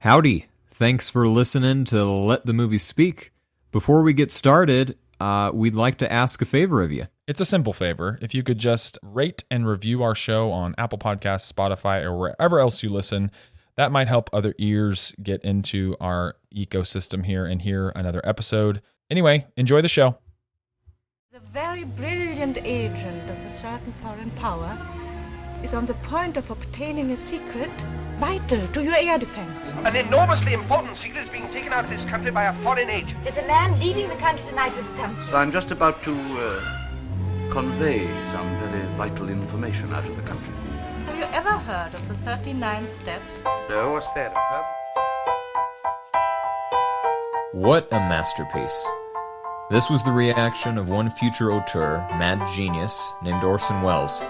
Howdy. Thanks for listening to Let the Movie Speak. Before we get started, we'd like to ask a favor of you. It's a simple favor. If you could just rate and review our show on Apple Podcasts, Spotify, or wherever else you listen, that might help other ears get into our ecosystem here and hear another episode. Anyway, enjoy the show. The very brilliant agent of a certain foreign power is on the point of obtaining a secret vital to your air defense. An enormously important secret is being taken out of this country by a foreign agent. There's a man leaving the country tonight with something. I'm just about to convey some very vital information out of the country. Have you ever heard of the 39 steps? No, what's that, a pub? What a masterpiece. This was the reaction of one future auteur, mad genius, named Orson Welles,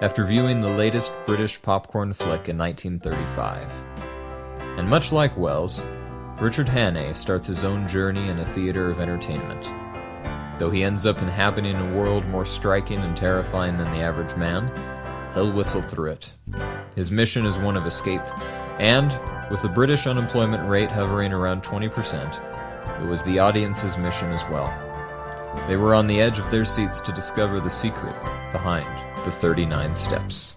after viewing the latest British popcorn flick in 1935. And much like Welles, Richard Hannay starts his own journey in a theater of entertainment. Though he ends up inhabiting a world more striking and terrifying than the average man, he'll whistle through it. His mission is one of escape, and, with the British unemployment rate hovering around 20%, it was the audience's mission as well. They were on the edge of their seats to discover the secret behind the 39 steps.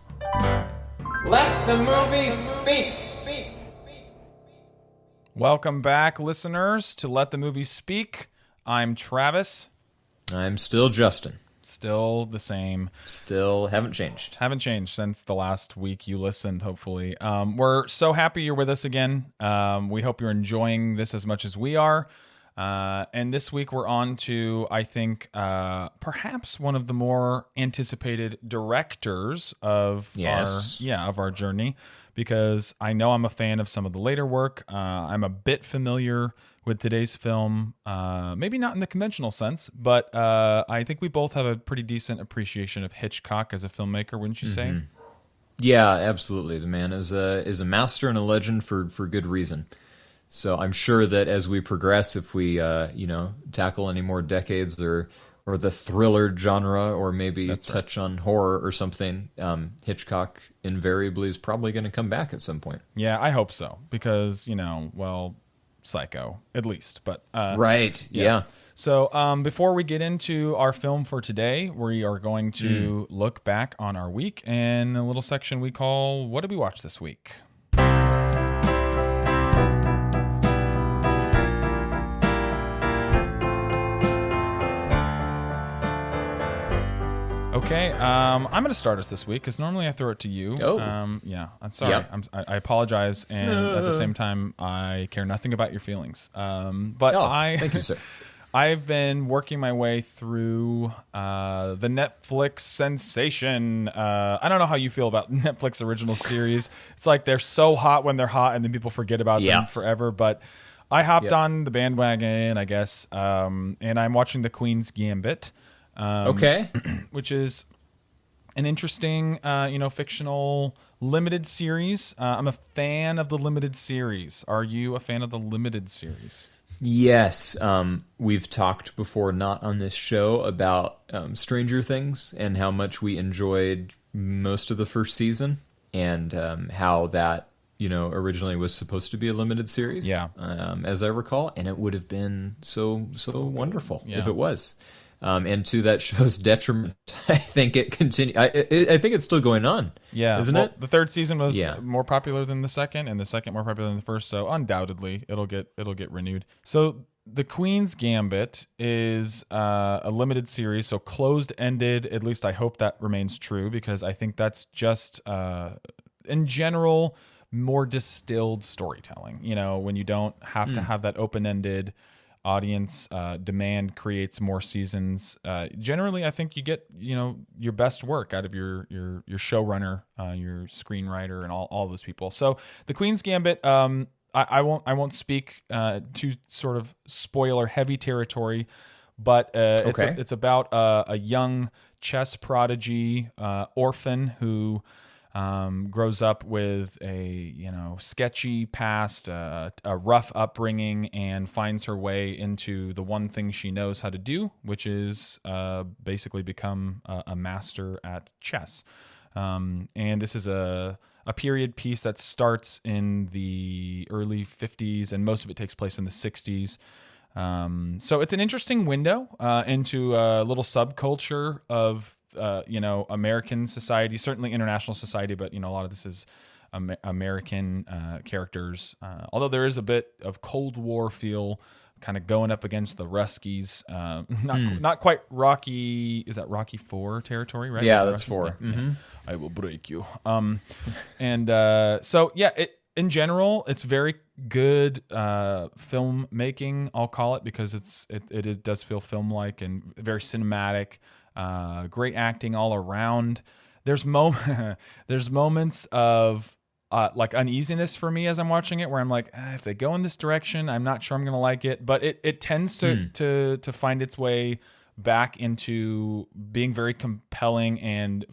Let the movie speak. Welcome back, listeners, to Let the Movie Speak. I'm Travis. I'm still Justin. Still the same. Still haven't changed. Haven't changed since the last week you listened, hopefully. We're so happy you're with us again. We hope you're enjoying this as much as we are. And this week we're on to, I think, perhaps one of the more anticipated directors of our journey, because I know I'm a fan of some of the later work. I'm a bit familiar with today's film, maybe not in the conventional sense, but I think we both have a pretty decent appreciation of Hitchcock as a filmmaker, wouldn't you say? Yeah, absolutely. The man is a master and a legend for good reason. So I'm sure that as we progress, if we tackle any more decades or the thriller genre, or maybe touch on horror or something, Hitchcock invariably is probably going to come back at some point. Yeah, I hope so, because Psycho at least. But right, yeah. So before we get into our film for today, we are going to look back on our week in a little section we call "What Did We Watch This Week?" Okay, I'm going to start us this week because normally I throw it to you. Oh. I'm sorry. Yep. I apologize, and at the same time, I care nothing about your feelings. Thank you, sir. I've been working my way through the Netflix sensation. I don't know how you feel about Netflix original series. It's like they're so hot when they're hot, and then people forget about them forever. But I hopped on the bandwagon, I guess, and I'm watching The Queen's Gambit. Which is an interesting, fictional limited series. I'm a fan of the limited series. Are you a fan of the limited series? Yes. We've talked before, not on this show, about Stranger Things and how much we enjoyed most of the first season, and how that, originally was supposed to be a limited series. Yeah. As I recall, and it would have been so wonderful if it was. And to that show's detriment, I think it continued. I think it's still going on. Yeah, isn't it? The third season was more popular than the second, and the second more popular than the first. So undoubtedly, it'll get renewed. So The Queen's Gambit is a limited series, so closed ended. At least I hope that remains true, because I think that's just in general more distilled storytelling. When you don't have to have that open ended. Audience demand creates more seasons. Generally, I think you get your best work out of your showrunner, your screenwriter, and all those people. So The Queen's Gambit, I won't speak to sort of spoiler heavy territory, but it's about a young chess prodigy orphan who grows up with a sketchy past, a rough upbringing, and finds her way into the one thing she knows how to do, which is basically become a master at chess. And this is a a period piece that starts in the early 50s, and most of it takes place in the 60s. So it's an interesting window into a little subculture of American society, certainly international society, but a lot of this is American characters. Although there is a bit of Cold War feel, kind of going up against the Ruskies. Not quite Rocky. Is that Rocky 4 territory? Right? Yeah, that's 4. Yeah, yeah. I will break you. So yeah, in general, it's very good filmmaking. I'll call it, because it does feel film-like and very cinematic. Great acting all around. There's moments of like uneasiness for me as I'm watching it, where I'm like, if they go in this direction, I'm not sure I'm gonna like it. But it tends to find its way back into being very compelling and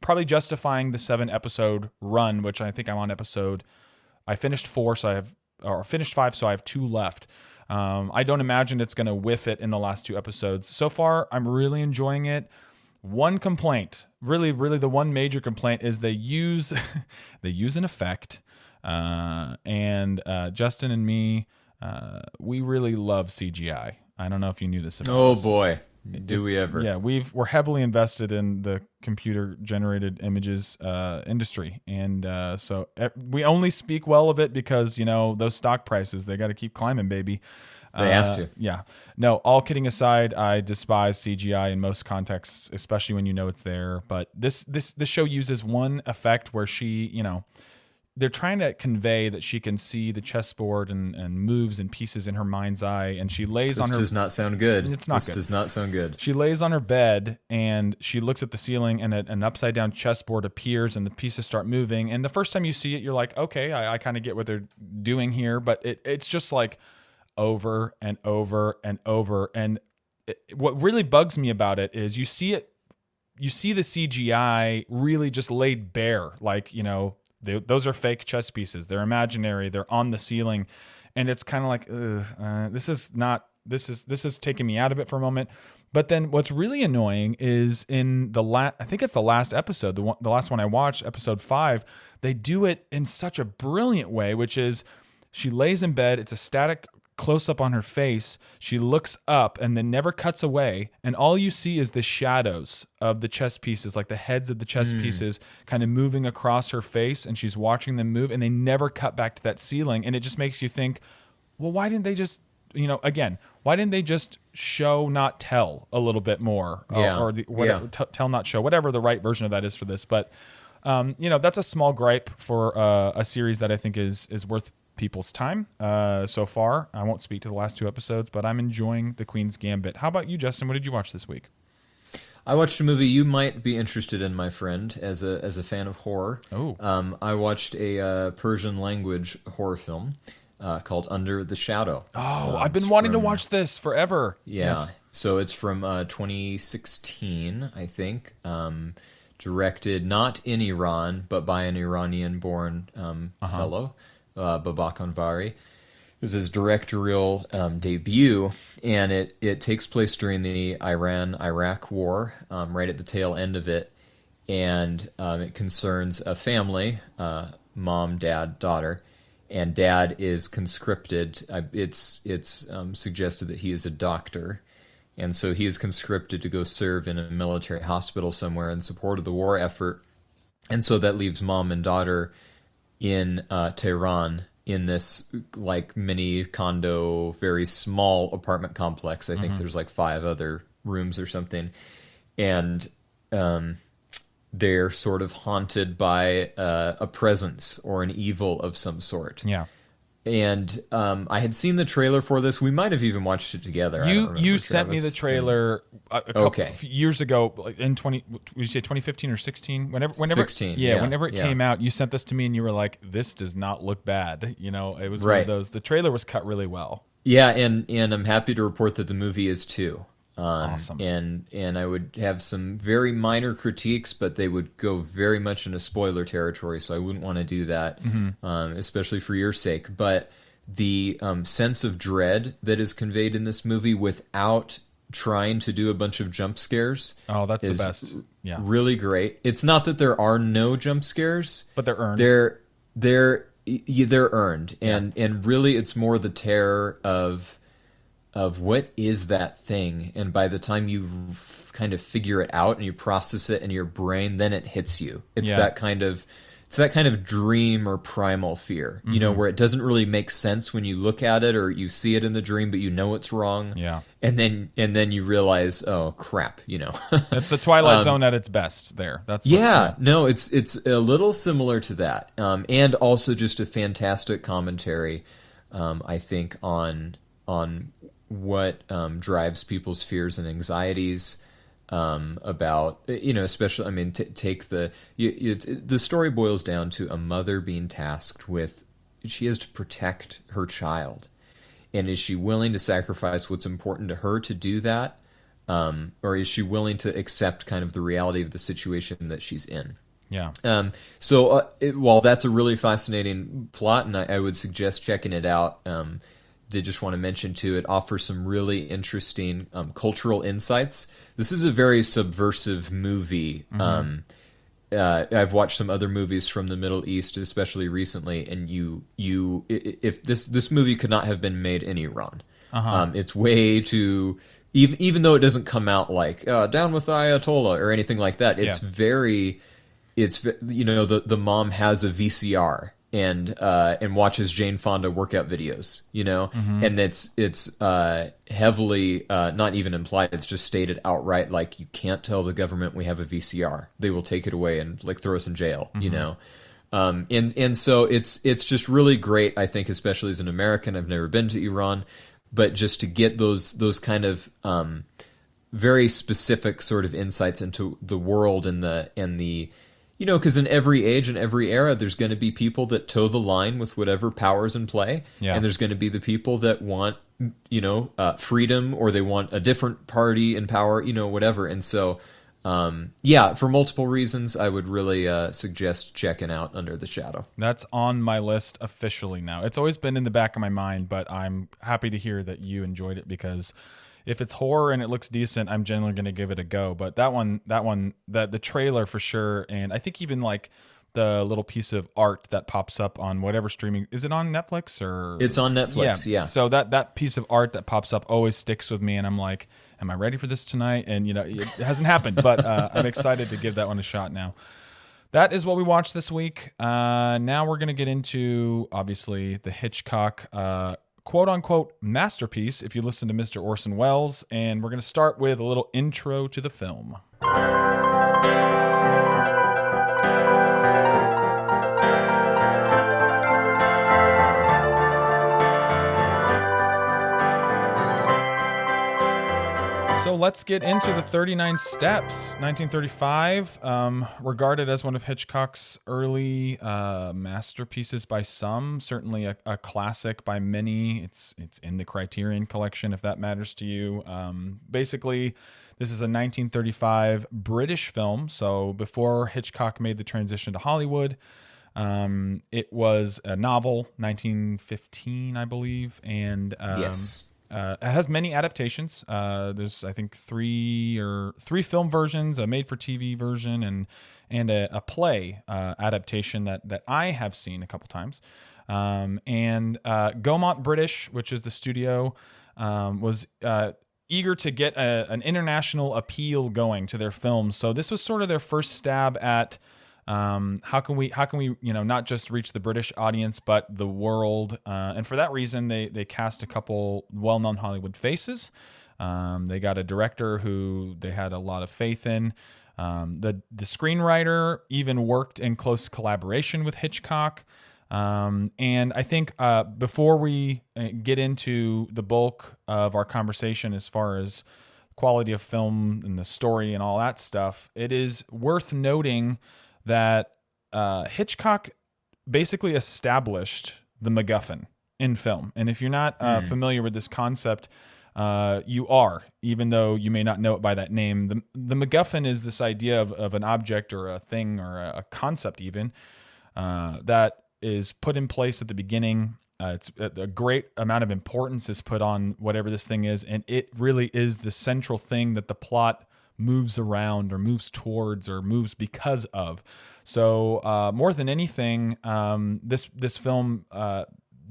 probably justifying the 7-episode run, which I think I'm on episode. I finished 4, finished 5, so I have 2 left. I don't imagine it's going to whiff it in the last 2 episodes. So far, I'm really enjoying it. One complaint, really the one major complaint, is they use an effect, and Justin and me, we really love CGI. I don't know if you knew this about us. Boy, do we ever. Yeah, we're heavily invested in the computer generated images industry, and so we only speak well of it because those stock prices, they got to keep climbing, baby. They have to. Yeah. No, all kidding aside, I despise CGI in most contexts, especially when it's there. But this show uses one effect where she, they're trying to convey that she can see the chessboard and moves and pieces in her mind's eye, and she lays on her. This does not sound good. It's not good. This does not sound good. She lays on her bed and she looks at the ceiling, and an upside down chessboard appears, and the pieces start moving. And the first time you see it, you're like, okay, I kind of get what they're doing here, but it's just like over and over and over. And what really bugs me about it is you see the CGI really just laid bare, like those are fake chess pieces. They're imaginary. They're on the ceiling, and it's kind of like, this is taking me out of it for a moment. But then what's really annoying is in I think it's the last episode, the last one I watched, episode 5. They do it in such a brilliant way, which is she lays in bed. It's a static close up on her face. She looks up and then never cuts away, and all you see is the shadows of the chess pieces, like the heads of the chess pieces kind of moving across her face, and she's watching them move, and they never cut back to that ceiling. And it just makes you think, well, why didn't they just why didn't they just show not tell a little bit more? Tell not show, whatever the right version of that is for this. But that's a small gripe for a series that I think is worth people's time so far. I won't speak to the last 2 episodes, but I'm enjoying The Queen's Gambit. How about you, Justin? What did you watch this week? I watched a movie you might be interested in, my friend, as a fan of horror. Oh. I watched a Persian language horror film called Under the Shadow. Oh, I've been wanting to watch this forever. Yeah. Yes. So it's from 2016, I think. Directed not in Iran, but by an Iranian-born fellow. Babak Anvari. It was his directorial debut, and it takes place during the Iran-Iraq War, right at the tail end of it, and it concerns a family, mom, dad, daughter, and dad is conscripted. It's suggested that he is a doctor, and so he is conscripted to go serve in a military hospital somewhere in support of the war effort, and so that leaves mom and daughter in Tehran in this like mini condo, very small apartment complex. I think there's like 5 other rooms or something, and they're sort of haunted by a presence or an evil of some sort. Yeah. And I had seen the trailer for this. We might have even watched it together. You sent me the trailer a couple years ago, like in would you say 2015 or 16? Whenever 16. Whenever it came out, you sent this to me and you were like, "This does not look bad." It was one of those. The trailer was cut really well. Yeah, and I'm happy to report that the movie is too. Awesome. And I would have some very minor critiques, but they would go very much into spoiler territory, so I wouldn't want to do that, especially for your sake. But the sense of dread that is conveyed in this movie without trying to do a bunch of jump scares. Oh, that's the best. Yeah. really great. It's not that there are no jump scares, but they're earned. They're earned, and really it's more the terror of what is that thing, and by the time you kind of figure it out and you process it in your brain, then it hits you. It's that kind of dream or primal fear, you know, where it doesn't really make sense when you look at it or you see it in the dream, but you know it's wrong. Yeah. And then you realize, oh crap, you know. It's the Twilight Zone at its best there. That's no, it's a little similar to that. And also just a fantastic commentary, I think, on what drives people's fears and anxieties. About, you know, especially, I mean, take the story boils down to a mother being tasked with, she has to protect her child, and is she willing to sacrifice what's important to her to do that, or is she willing to accept kind of the reality of the situation that she's in? Yeah. While that's a really fascinating plot, and I would suggest checking it out. Did just want to mention too, it offers some really interesting cultural insights. This is a very subversive movie. I've watched some other movies from the Middle East, especially recently, and if this movie could not have been made in Iran. It's way too, even though it doesn't come out like down with the Ayatollah or anything like that. It's you know, the mom has a VCR. And watches Jane Fonda workout videos, you know, and it's heavily not even implied. It's just stated outright, like, you can't tell the government we have a VCR; they will take it away and like throw us in jail, you know. And so it's just really great. I think, especially as an American, I've never been to Iran, but just to get those kind of very specific sort of insights into the world and the you know, because in every age and every era, there's going to be people that toe the line with whatever power's in play. Yeah. And there's going to be the people that want, you know, freedom, or they want a different party in power, you know, whatever. And so, for multiple reasons, I would really suggest checking out Under the Shadow. That's on my list officially now. It's always been in the back of my mind, but I'm happy to hear that you enjoyed it, because if it's horror and it looks decent, I'm generally going to give it a go. But the trailer for sure, and I think even like the little piece of art that pops up on whatever streaming, is it on Netflix or? It's on Netflix, yeah. So that piece of art that pops up always sticks with me, and I'm like, am I ready for this tonight? And you know, it hasn't happened, but I'm excited to give that one a shot now. That is what we watched this week. Now we're going to get into, obviously, the Hitchcock quote-unquote masterpiece, if you listen to Mr. Orson Welles, and we're going to start with a little intro to the film. So let's get into the 39 Steps, 1935, regarded as one of Hitchcock's early masterpieces by some, certainly a classic by many. It's in the Criterion Collection, if that matters to you. Basically, this is a 1935 British film, so before Hitchcock made the transition to Hollywood. It was a novel, 1915, I believe, and yes. It has many adaptations. There's, I think, three film versions, a made-for-TV version, and a play adaptation that I have seen a couple times. And Gaumont British, which is the studio, was eager to get an international appeal going to their films. So this was sort of their first stab at how can we not just reach the British audience but the world, and for that reason they cast a couple well-known Hollywood faces. They got a director who they had a lot of faith in. The screenwriter even worked in close collaboration with Hitchcock, and I think before we get into the bulk of our conversation as far as quality of film and the story and all that stuff, it is worth noting that Hitchcock basically established the MacGuffin in film. And if you're not familiar with this concept, you are, even though you may not know it by that name. The MacGuffin is this idea of an object or a thing or a concept even that is put in place at the beginning. It's a great amount of importance is put on whatever this thing is, and it really is the central thing that the plot moves around or moves towards or moves because of. So more than anything, this film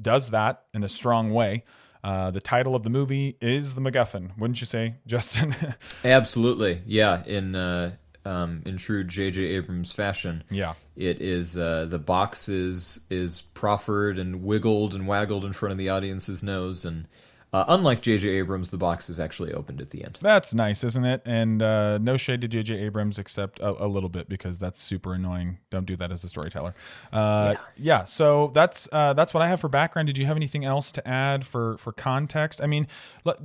does that in a strong way. The title of the movie is the MacGuffin, wouldn't you say, Justin? Absolutely, yeah. In true J.J. Abrams fashion, Yeah. it is the box is proffered and wiggled and waggled in front of the audience's nose, and unlike J.J. Abrams, the box is actually opened at the end. That's nice, isn't it? And no shade to J.J. Abrams, except a little bit, because that's super annoying. Don't do that as a storyteller. Yeah. So that's what I have for background. Did you have anything else to add for context? I mean,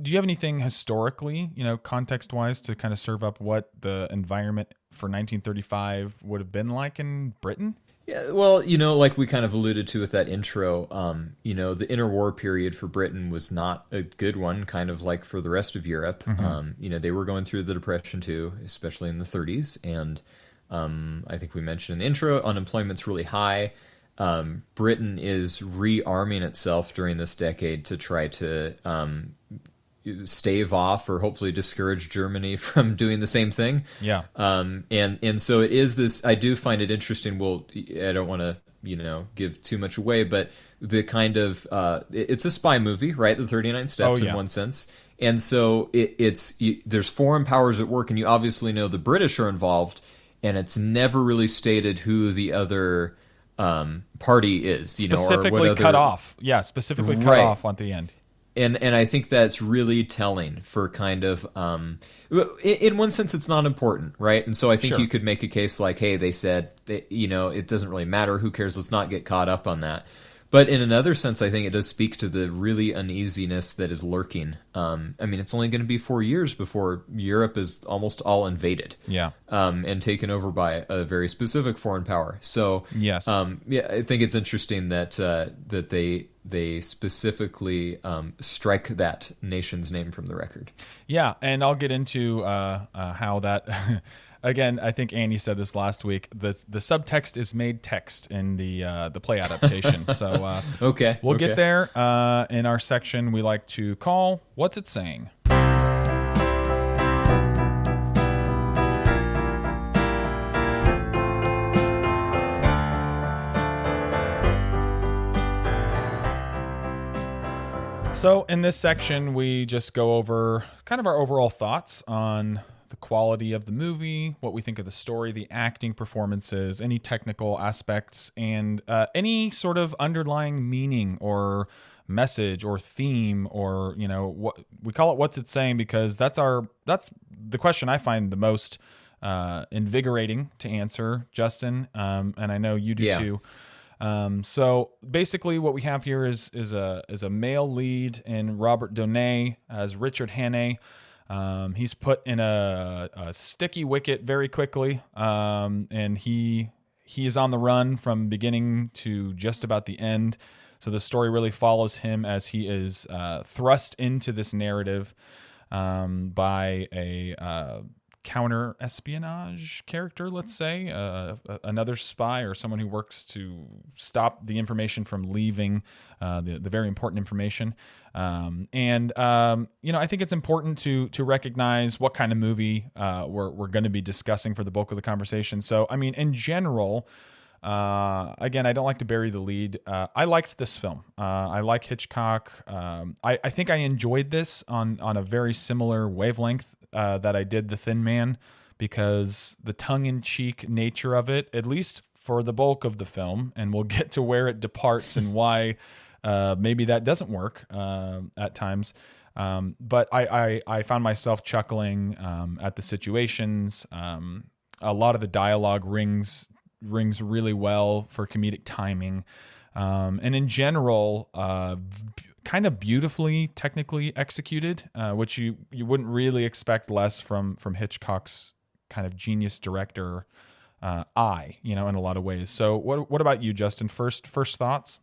do you have anything historically, context-wise, to kind of serve up what the environment for 1935 would have been like in Britain? Yeah, well, like we kind of alluded to with that intro, the interwar period for Britain was not a good one, kind of like for the rest of Europe. They were going through the Depression too, especially in the 30s. And I think we mentioned in the intro, unemployment's really high. Britain is rearming itself during this decade to try to stave off or hopefully discourage Germany from doing the same thing. Yeah. And so it is this, I do find it interesting. Well, I don't want to, give too much away, but the kind of, it's a spy movie, right? The 39 Steps in one sense. And so there's foreign powers at work, and you obviously know the British are involved, and it's never really stated who the other party is, specifically cut off. Yeah. Specifically cut off at the end. And I think that's really telling for kind of, in one sense, it's not important, right? And so I think you could make a case like, hey, they said, it doesn't really matter. Who cares? Let's not get caught up on that. But in another sense, I think it does speak to the really uneasiness that is lurking. It's only going to be 4 years before Europe is almost all invaded, and taken over by a very specific foreign power. So, yes, I think it's interesting that they specifically strike that nation's name from the record. Yeah, and I'll get into how that. Again, I think Annie said this last week. The subtext is made text in the play adaptation. So we'll get there in our section we like to call "What's It Saying?" So in this section, we just go over kind of our overall thoughts on the quality of the movie, what we think of the story, the acting performances, any technical aspects, and any sort of underlying meaning or message or theme, or what we call it. What's it saying? Because that's the question I find the most invigorating to answer, Justin, and I know you do too. So basically, what we have here is a male lead in Robert Donay as Richard Hannay. He's put in a sticky wicket very quickly, and he is on the run from beginning to just about the end. So the story really follows him as he is thrust into this narrative by a counter espionage character, let's say, another spy or someone who works to stop the information from leaving, the very important information. I think it's important to recognize what kind of movie we're going to be discussing for the bulk of the conversation. So, in general, again, I don't like to bury the lead. I liked this film. I like Hitchcock. I think I enjoyed this on a very similar wavelength that I did The Thin Man, because the tongue-in-cheek nature of it, at least for the bulk of the film, and we'll get to where it departs and why maybe that doesn't work at times. But I found myself chuckling at the situations. A lot of the dialogue rings really well for comedic timing. And in general, kind of beautifully technically executed, which you wouldn't really expect less from Hitchcock's kind of genius director eye, in a lot of ways. So what about you, Justin? First thoughts?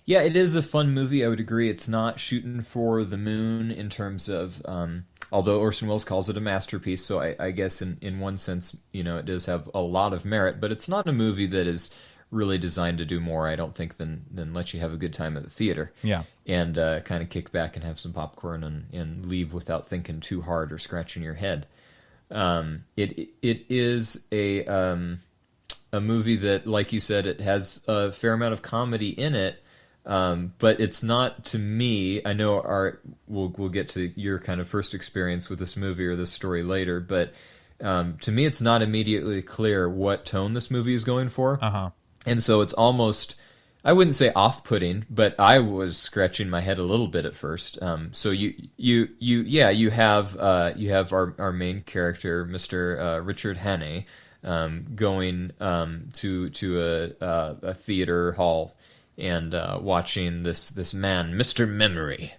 Yeah, it is a fun movie. I would agree. It's not shooting for the moon in terms of, although Orson Welles calls it a masterpiece, so I guess in one sense, it does have a lot of merit, but it's not a movie that is really designed to do more, I don't think, than let you have a good time at the theater. Yeah. And kind of kick back and have some popcorn and leave without thinking too hard or scratching your head. It is a movie that, like you said, it has a fair amount of comedy in it, but it's not, to me. I know we'll get to your kind of first experience with this movie or this story later, but to me, it's not immediately clear what tone this movie is going for, and so it's almost, I wouldn't say off-putting, but I was scratching my head a little bit at first. So you have our main character, Mr. Richard Hannay, going to a theater hall and watching this man, Mr. Memory.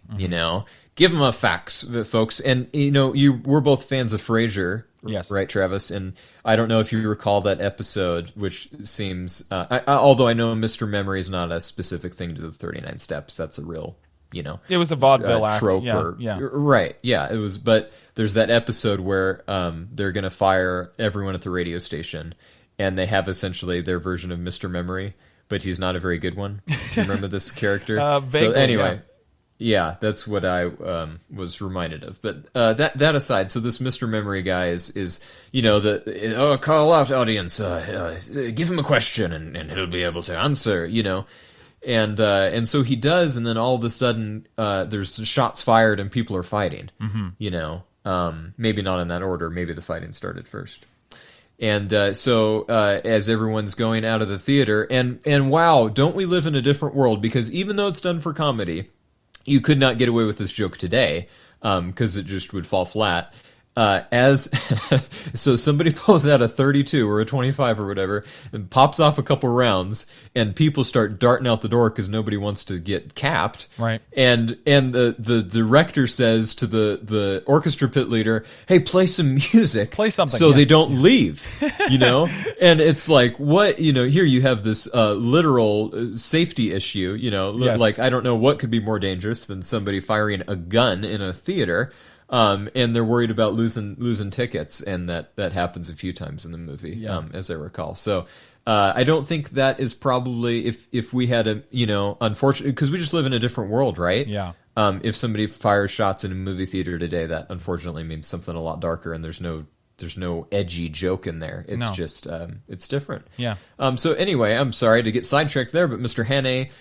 Give him a fax, folks. And we're both fans of Frasier. Yes. Right, Travis? And I don't know if you recall that episode, which seems... although I know Mr. Memory is not a specific thing to the 39 Steps. That's a real, It was a vaudeville act. trope. Yeah. Right, yeah. It was, but there's that episode where they're going to fire everyone at the radio station, and they have essentially their version of Mr. Memory, but he's not a very good one. Do you remember this character? Vaguely, so anyway... yeah. Yeah, that's what I was reminded of. But that aside, so this Mr. Memory guy is call out audience, give him a question and he'll be able to answer, and so he does, and then all of a sudden there's shots fired and people are fighting, maybe not in that order, maybe the fighting started first. And so as everyone's going out of the theater, and wow, don't we live in a different world, because even though it's done for comedy, you could not get away with this joke today, because it just would fall flat. So somebody pulls out a 32 or a 25 or whatever and pops off a couple rounds, and people start darting out the door because nobody wants to get capped. Right. And the director says to the orchestra pit leader, "Hey, play some music. Play something, so yeah. they don't leave." And it's like, what, here you have this literal safety issue, Yes. like, I don't know what could be more dangerous than somebody firing a gun in a theater. And they're worried about losing tickets, and that happens a few times in the movie, as I recall. So I don't think that is probably, if we had unfortunately, because we just live in a different world, right? Yeah. If somebody fires shots in a movie theater today, that unfortunately means something a lot darker, and there's no edgy joke in there. It's just it's different. Yeah. So anyway, I'm sorry to get sidetracked there, but Mr. Hannay,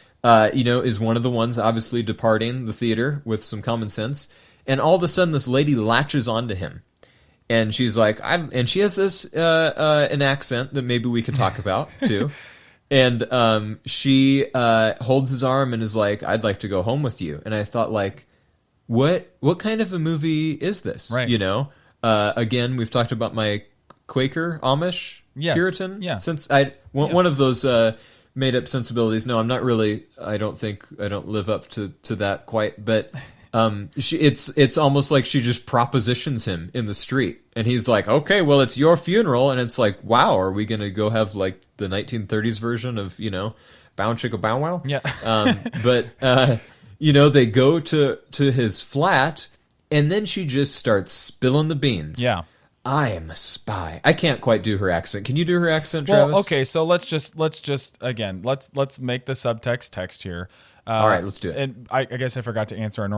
is one of the ones obviously departing the theater with some common sense. And all of a sudden, this lady latches onto him, and she's like, and she has this an accent that maybe we could talk about too. And she holds his arm and is like, "I'd like to go home with you." And I thought, like, what kind of a movie is this? Right. Again, we've talked about my Quaker, Amish, Yes. Puritan. Yeah. Since one of those made up sensibilities. No, I'm not really. I don't live up to that quite, but. It's almost like she just propositions him in the street, and he's like, "Okay, well, it's your funeral," and it's like, wow, are we gonna go have like the 1930s version of Bow Chicka Bow Wow? Yeah. But they go to his flat, and then she just starts spilling the beans. Yeah. I am a spy. I can't quite do her accent. Can you do her accent, Travis? Well, okay, so let's just again, let's make the subtext text here. All right, let's do it. And I guess I forgot to answer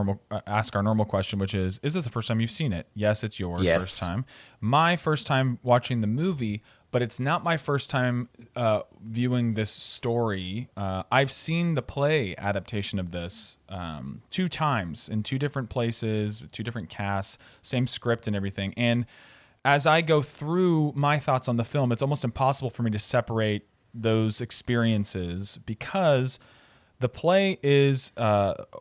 ask our normal question, which is this the first time you've seen it? Yes, it's your first time. My first time watching the movie, but it's not my first time viewing this story. I've seen the play adaptation of this 2 times in 2 different places, 2 different casts, same script and everything. And as I go through my thoughts on the film, it's almost impossible for me to separate those experiences, because the play is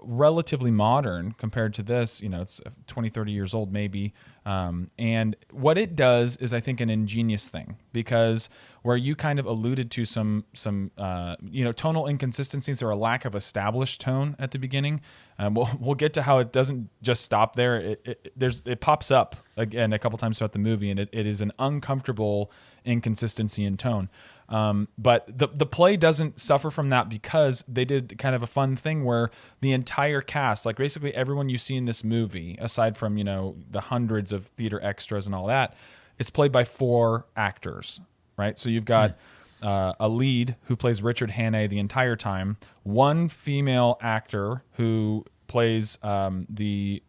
relatively modern compared to this. It's 20, 30 years old maybe. And what it does is, I think, an ingenious thing, because where you kind of alluded to some tonal inconsistencies or a lack of established tone at the beginning. We'll get to how it doesn't just stop there. It pops up again a couple times throughout the movie, and it is an uncomfortable inconsistency in tone. But the play doesn't suffer from that, because they did kind of a fun thing where the entire cast, like basically everyone you see in this movie, aside from, the hundreds of theater extras and all that, it's played by 4 actors, right? So you've got a lead who plays Richard Hannay the entire time, 1 female actor who plays the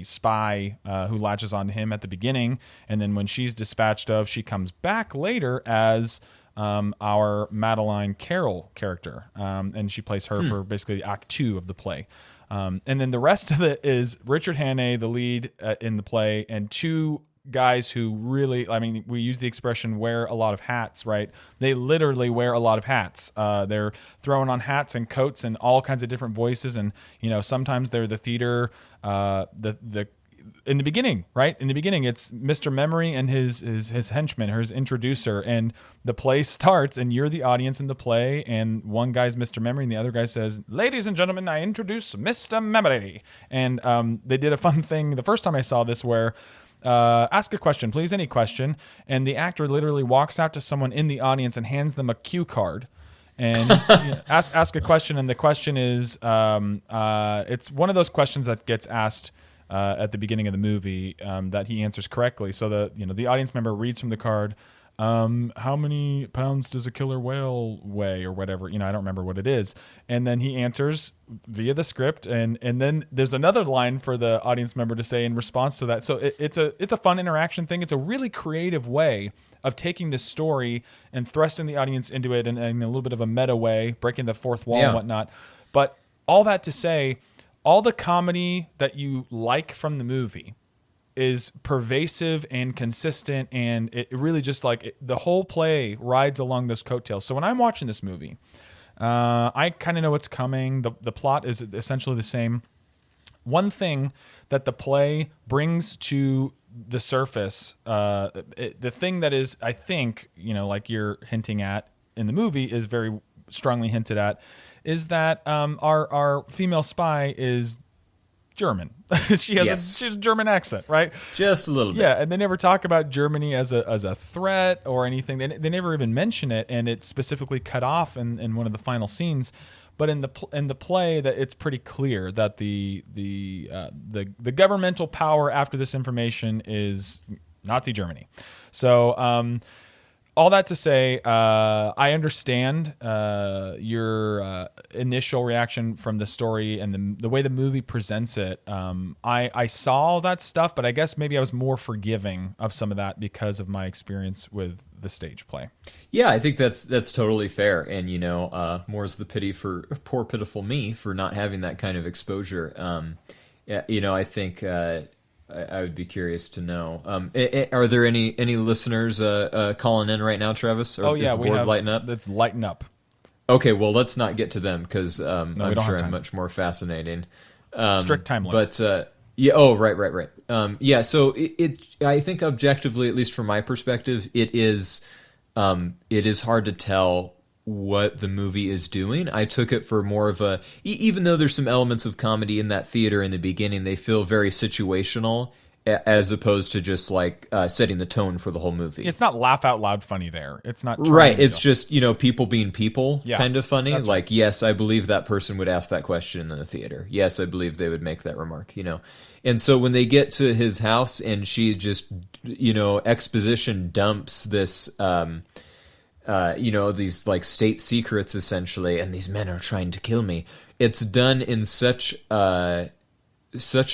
spy who latches on to him at the beginning, and then when she's dispatched of, she comes back later as our Madeline Carroll character, and she plays her for basically Act 2 of the play. And then the rest of it is Richard Hannay, the lead in the play, and two guys who really, I mean, we use the expression wear a lot of hats, right? They literally wear a lot of hats. They're throwing on hats and coats and all kinds of different voices. And, you know, sometimes they're the theater, in the beginning, right? In the beginning, it's Mr. Memory and his henchman, his introducer, and the play starts, and you're the audience in the play, and one guy's Mr. Memory, and the other guy says, "Ladies and gentlemen, I introduce Mr. Memory." And they did a fun thing the first time I saw this where ask a question, please, any question, and the actor literally walks out to someone in the audience and hands them a cue card. And ask a question, and the question is, it's one of those questions that gets asked at the beginning of the movie that he answers correctly. So the audience member reads from the card, how many pounds does a killer whale weigh, or whatever, I don't remember what it is. And then he answers via the script, and then there's another line for the audience member to say in response to that. So it's a fun interaction thing. It's a really creative way of taking this story and thrusting the audience into it in a little bit of a meta way, breaking the fourth wall and whatnot. But all that to say, all the comedy that you like from the movie is pervasive and consistent, and it really just the whole play rides along those coattails. So when I'm watching this movie, I kind of know what's coming. The plot is essentially the same. One thing that the play brings to the surface, the thing that is, I think, like you're hinting at in the movie, is very strongly hinted at, is that our female spy is German. She has a German accent, right? Just a little bit. Yeah, and they never talk about Germany as a threat or anything. They never even mention it, and it's specifically cut off in one of the final scenes. But in the play, that it's pretty clear that the governmental power after this information is Nazi Germany. So all that to say, I understand your initial reaction from the story and the way the movie presents it. I saw all that stuff, but I guess maybe I was more forgiving of some of that because of my experience with the stage play. Yeah, I think that's totally fair, and more's the pity for poor pitiful me for not having that kind of exposure. I think I would be curious to know. Are there any listeners calling in right now, Travis? Or is the board lighting up? It's lighting up. Okay, well, let's not get to them because I'm sure I'm much more fascinating. Strict time limit. But yeah. Oh, right. Yeah. So I think objectively, at least from my perspective, it is hard to tell what the movie is doing. I took it for more of a, even though there's some elements of comedy in that theater in the beginning, they feel very situational as opposed to just setting the tone for the whole movie. It's not laugh out loud funny there. It's not right. It's just people being people, kind of funny. That's right. Yes, I believe that person would ask that question in the theater. Yes, I believe they would make that remark. And so when they get to his house and she just exposition dumps this these state secrets essentially, and these men are trying to kill me. It's done in such a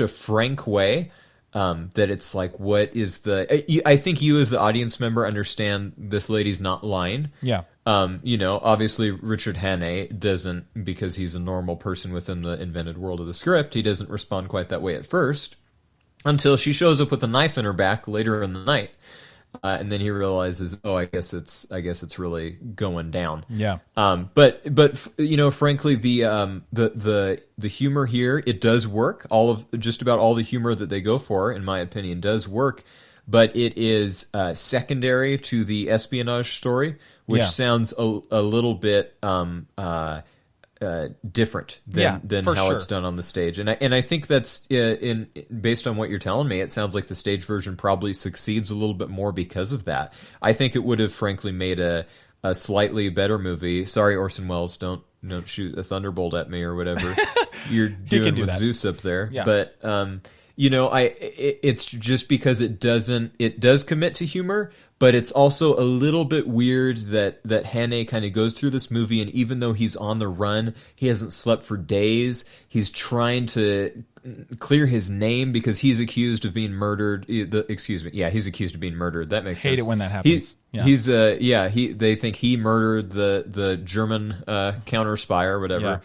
frank way that it's what is the? I think you as the audience member understand this lady's not lying. Yeah. Obviously Richard Hannay doesn't, because he's a normal person within the invented world of the script. He doesn't respond quite that way at first, until she shows up with a knife in her back later in the night. And then he realizes, I guess it's really going down. Yeah. But frankly, the humor here, it does work. Just about all the humor that they go for, in my opinion, does work. But it is secondary to the espionage story, which sounds a little bit different than how it's done on the stage, and I think that's based on what you're telling me, it sounds like the stage version probably succeeds a little bit more because of that. I think it would have frankly made a slightly better movie. Sorry, Orson Welles, don't shoot a thunderbolt at me or whatever you're doing with Zeus up there. Yeah. But it's just because it does commit to humor, But it's also a little bit weird that Hannay kind of goes through this movie, and even though he's on the run, he hasn't slept for days. He's trying to clear his name because he's accused of being murdered. He's accused of being murdered. That makes sense. Hate it when that happens. They think he murdered the German counter spy or whatever.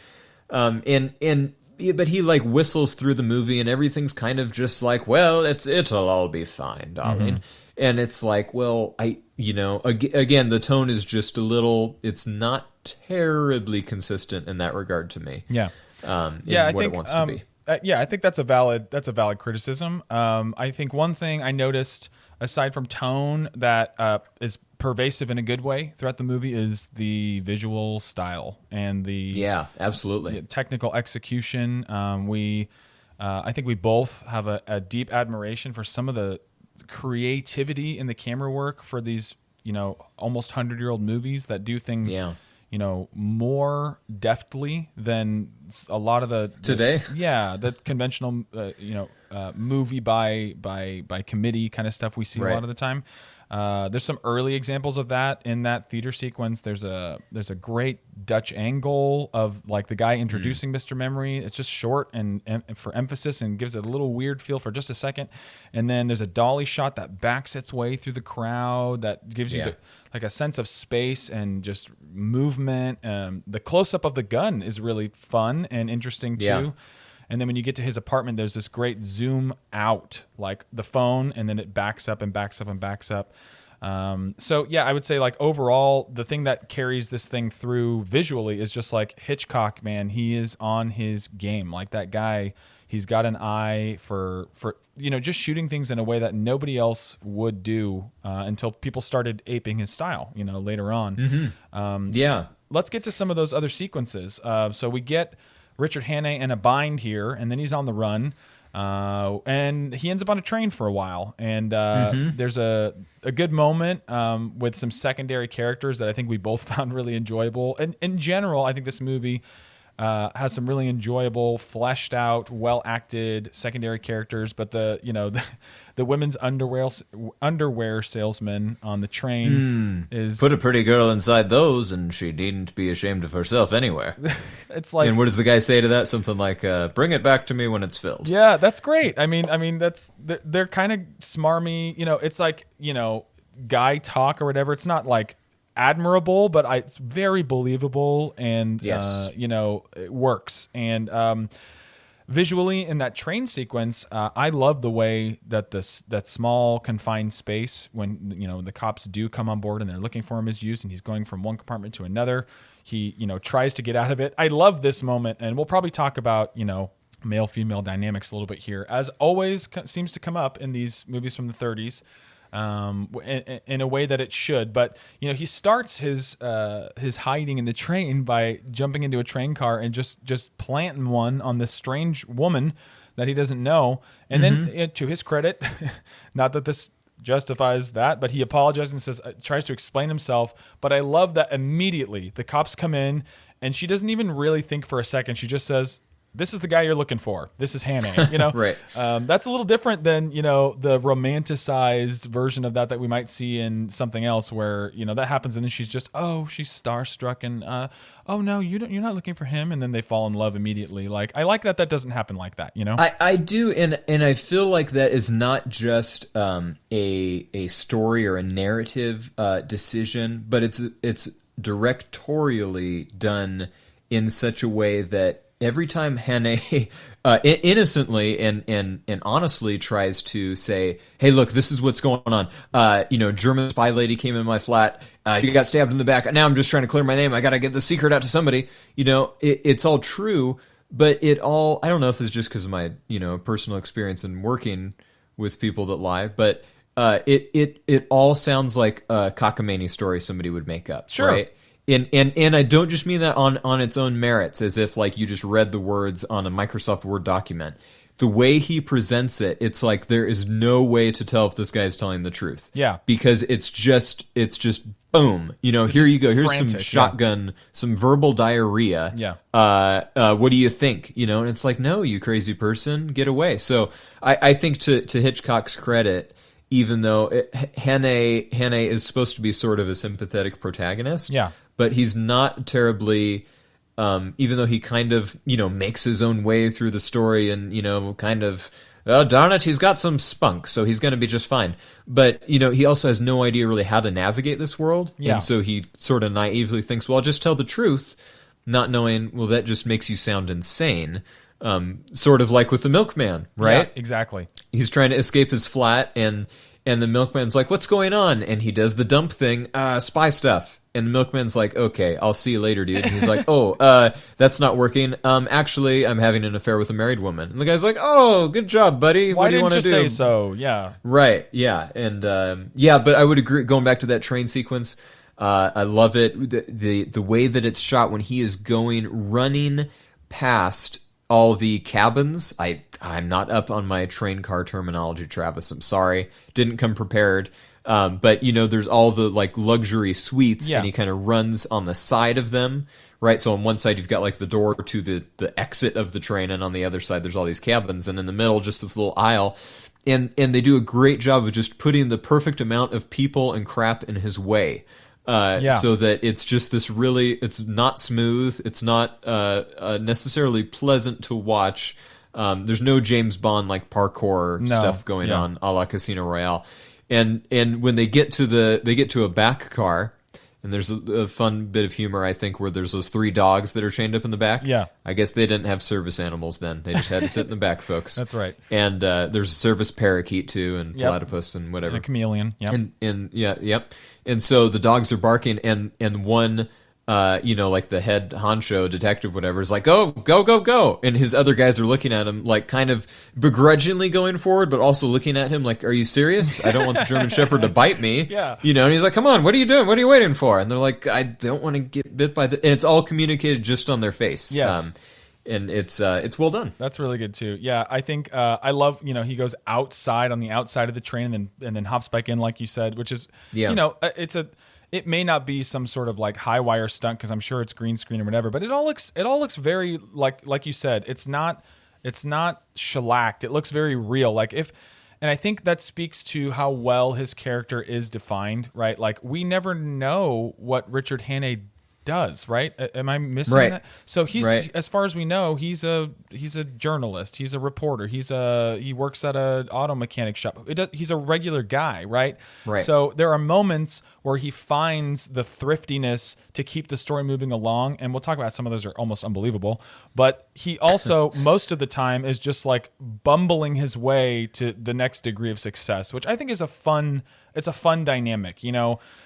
But he like whistles through the movie, and everything's kind of just like, well, it'll all be fine, darling. Mm-hmm. And it's like, well, again, the tone is just a little. It's not terribly consistent in that regard to me. Yeah, I think it wants to be. I think that's a valid criticism. I think one thing I noticed, aside from tone, that is pervasive in a good way throughout the movie is the visual style and the absolutely technical execution. I think we both have a deep admiration for some of the creativity in the camera work for these, almost 100-year-old movies that do things, more deftly than a lot of the conventional, movie by committee kind of stuff we see a lot of the time. There's some early examples of that in that theater sequence. There's a great Dutch angle of like the guy introducing Mr. Memory. It's just short and for emphasis and gives it a little weird feel for just a second. And then there's a dolly shot that backs its way through the crowd that gives you like a sense of space and just movement. The close up of the gun is really fun and interesting too. Yeah. And then when you get to his apartment, there's this great zoom out, like the phone, and then it backs up and backs up and backs up. I would say like overall, the thing that carries this thing through visually is just like Hitchcock, man. He is on his game. Like that guy, he's got an eye for just shooting things in a way that nobody else would do until people started aping his style, later on. Mm-hmm. So let's get to some of those other sequences. So we get Richard Hannay in a bind here, and then he's on the run, and he ends up on a train for a while. And there's a good moment with some secondary characters that I think we both found really enjoyable. And in general, I think this movie has some really enjoyable, fleshed out, well acted secondary characters. But the women's underwear salesman on the train is put a pretty girl inside those, and she needn't be ashamed of herself anywhere. It's like, and what does the guy say to that? Something like, "Bring it back to me when it's filled." Yeah, that's great. I mean, they're kind of smarmy. It's like guy talk or whatever. It's not like admirable, but it's very believable, and it works. And visually in that train sequence, I love the way that that small confined space, when the cops do come on board and they're looking for him, is used, and he's going from one compartment to another. He tries to get out of it. I love this moment, and we'll probably talk about male-female dynamics a little bit here, as always seems to come up in these movies from the 30s. In a way that it should, but he starts his hiding in the train by jumping into a train car and just planting one on this strange woman that he doesn't know, and then to his credit, not that this justifies that, but he apologizes and says, tries to explain himself. But I love that immediately the cops come in, and she doesn't even really think for a second. She just says, "This is the guy you're looking for. This is Hannay." Right. That's a little different than the romanticized version of that we might see in something else, where that happens, and then she's starstruck, and oh no, you're not looking for him, and then they fall in love immediately. Like, I like that doesn't happen like that. I do, and I feel like that is not just a story or a narrative decision, but it's directorially done in such a way that every time Hannay innocently and honestly tries to say, "Hey, look, this is what's going on. German spy lady came in my flat. He got stabbed in the back. Now I'm just trying to clear my name. I got to get the secret out to somebody." It's all true, but I don't know if it's just because of my personal experience in working with people that lie, but it all sounds like a cockamamie story somebody would make up. Sure. Right? And I don't just mean that on its own merits, as if like you just read the words on a Microsoft Word document. The way he presents it, it's like there is no way to tell if this guy is telling the truth. Yeah. Because it's just boom. Here you go. Here's frantic, some shotgun, some verbal diarrhea. Yeah. What do you think? And it's like, no, you crazy person, get away. So I think to Hitchcock's credit, even though Hane is supposed to be sort of a sympathetic protagonist. Yeah. But he's not terribly, even though he kind of, makes his own way through the story and, kind of, oh, darn it, he's got some spunk, so he's going to be just fine. But, he also has no idea really how to navigate this world. Yeah. And so he sort of naively thinks, well, I'll just tell the truth, not knowing, well, that just makes you sound insane. Sort of like with the milkman, right? Yeah, exactly. He's trying to escape his flat, and the milkman's like, what's going on? And he does the dump thing, spy stuff. And the milkman's like, okay, I'll see you later, dude. And he's like, oh, that's not working. Actually, I'm having an affair with a married woman. And the guy's like, oh, good job, buddy. Why what do you didn't want to you do? say so? Yeah. Right, yeah. And, but I would agree, going back to that train sequence, I love it. The way that it's shot when he is running past all the cabins. I'm not up on my train car terminology, Travis. I'm sorry. Didn't come prepared. But there's all the like luxury suites, and he kind of runs on the side of them, right? So on one side you've got like the door to the exit of the train, and on the other side there's all these cabins, and in the middle just this little aisle. And they do a great job of just putting the perfect amount of people and crap in his way. So that it's just this really, it's not smooth. It's not necessarily pleasant to watch. There's no James Bond like parkour stuff going on a la Casino Royale. And when they get to a back car, and there's a fun bit of humor, I think, where there's those 3 dogs that are chained up in the back. Yeah. I guess they didn't have service animals then. They just had to sit in the back, folks. That's right. And there's a service parakeet, too, and platypus and whatever. And a chameleon, Yep. And so the dogs are barking, and one... like the head honcho detective, whatever, is like, go, go, go, go. And his other guys are looking at him, like, kind of begrudgingly going forward, but also looking at him like, are you serious? I don't want the German Shepherd to bite me. Yeah. And he's like, come on, what are you doing? What are you waiting for? And they're like, I don't want to get bit by the... And it's all communicated just on their face. Yes. And it's well done. That's really good too. Yeah, I think I love, he goes outside on the outside of the train and then hops back in, like you said, which is, it may not be some sort of like high wire stunt because I'm sure it's green screen or whatever, but it all looks very like you said. It's not shellacked. It looks very real. And I think that speaks to how well his character is defined, right? Like we never know what Richard Hannay does, right? Am I missing that? So he's as far as we know, he's a journalist, he's a reporter, he works at a auto mechanic shop. He's a regular guy, right? So there are moments where he finds the thriftiness to keep the story moving along, and we'll talk about some of those are almost unbelievable, but he also most of the time is just like bumbling his way to the next degree of success, which I think is a fun dynamic.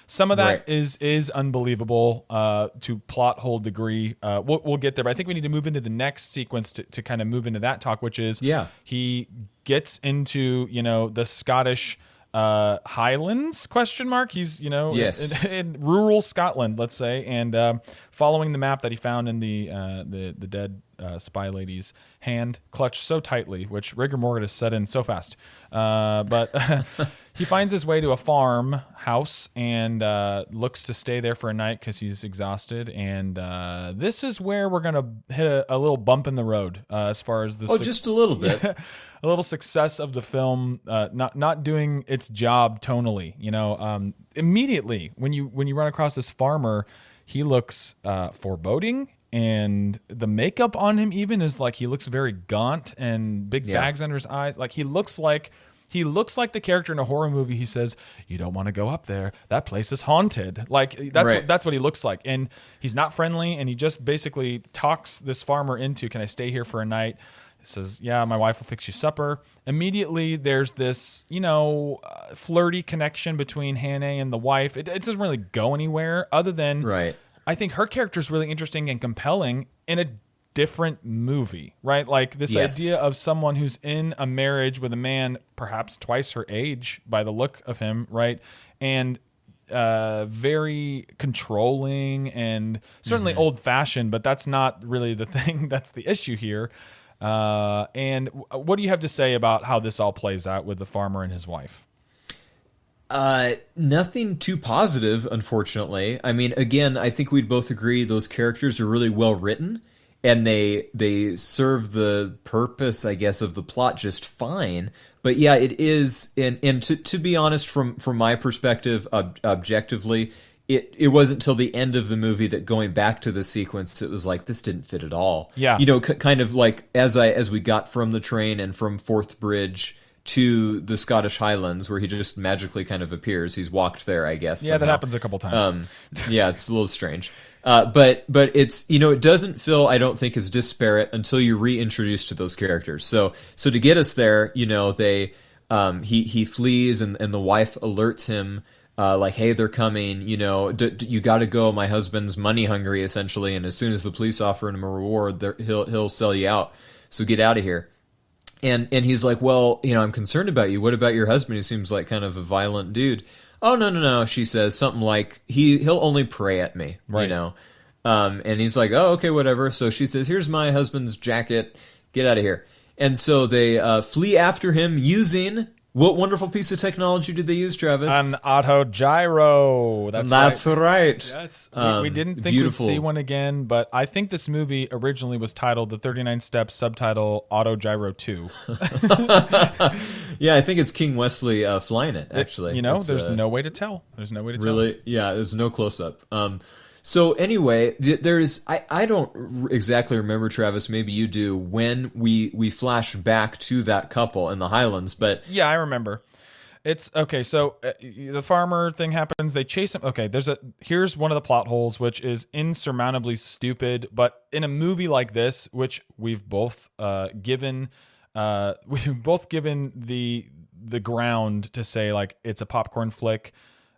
Some of that is unbelievable to plot hole degree. We'll get there, but I think we need to move into the next sequence to kind of move into that talk, which is he gets into the Scottish Highlands ? He's in rural Scotland, let's say, and following the map that he found in the dead spy lady's hand, clutched so tightly, which rigor mortis set in so fast. But he finds his way to a farmhouse and looks to stay there for a night because he's exhausted. And this is where we're gonna hit a little bump in the road as far as this. Oh, just a little bit. A little success of the film not doing its job tonally. Immediately when you run across this farmer, he looks foreboding. And the makeup on him even is like he looks very gaunt and big bags under his eyes. Like he looks like the character in a horror movie. He says, "You don't want to go up there. That place is haunted." Like that's what he looks like. And he's not friendly. And he just basically talks this farmer into, "Can I stay here for a night?" He says, "Yeah, my wife will fix you supper." Immediately, there's this flirty connection between Hannay and the wife. It doesn't really go anywhere other than I think her character is really interesting and compelling in a different movie, right? Like this idea of someone who's in a marriage with a man perhaps twice her age by the look of him, right? And very controlling and certainly old-fashioned, but that's not really the thing. That's the issue here. And what do you have to say about how this all plays out with the farmer and his wife? Nothing too positive, unfortunately. I mean, again, I think we'd both agree those characters are really well written, and they serve the purpose, I guess, of the plot just fine. But yeah, it is, and to be honest, from my perspective, objectively, it wasn't till the end of the movie that going back to the sequence, it was like, this didn't fit at all. Yeah. Kind of like as we got from the train and from Forth Bridge to the Scottish Highlands, where he just magically kind of appears. He's walked there, I guess. Yeah, somehow. that happens a couple times. Yeah, it's a little strange. But it's, it doesn't feel, I don't think, as disparate until you reintroduce to those characters. So to get us there, he flees and the wife alerts him, like, hey, they're coming, you got to go. My husband's money hungry, essentially. And as soon as the police offer him a reward, he'll sell you out. So get out of here. And he's like, well, I'm concerned about you. What about your husband? He seems like kind of a violent dude. Oh, no, she says something like, he'll only pray at me, right. And he's like, oh, okay, whatever. So she says, here's my husband's jacket. Get out of here. And so they flee after him using, what wonderful piece of technology did they use, Travis? An autogyro. That's right. Yes. We didn't think beautiful. we'd see one again, but I think this movie originally was titled The 39 Steps, subtitle Autogyro 2. Yeah, I think it's King Wesley flying it, actually. There's no way to tell. There's no way to tell. Really? Yeah, there's no close-up. So anyway, there's I don't exactly remember, Travis, maybe you do, when we flash back to that couple in the Highlands, but yeah, I remember. It's okay. So the farmer thing happens. They chase him. Okay, here's one of the plot holes, which is insurmountably stupid. But in a movie like this, which we've both given the ground to say, like, it's a popcorn flick.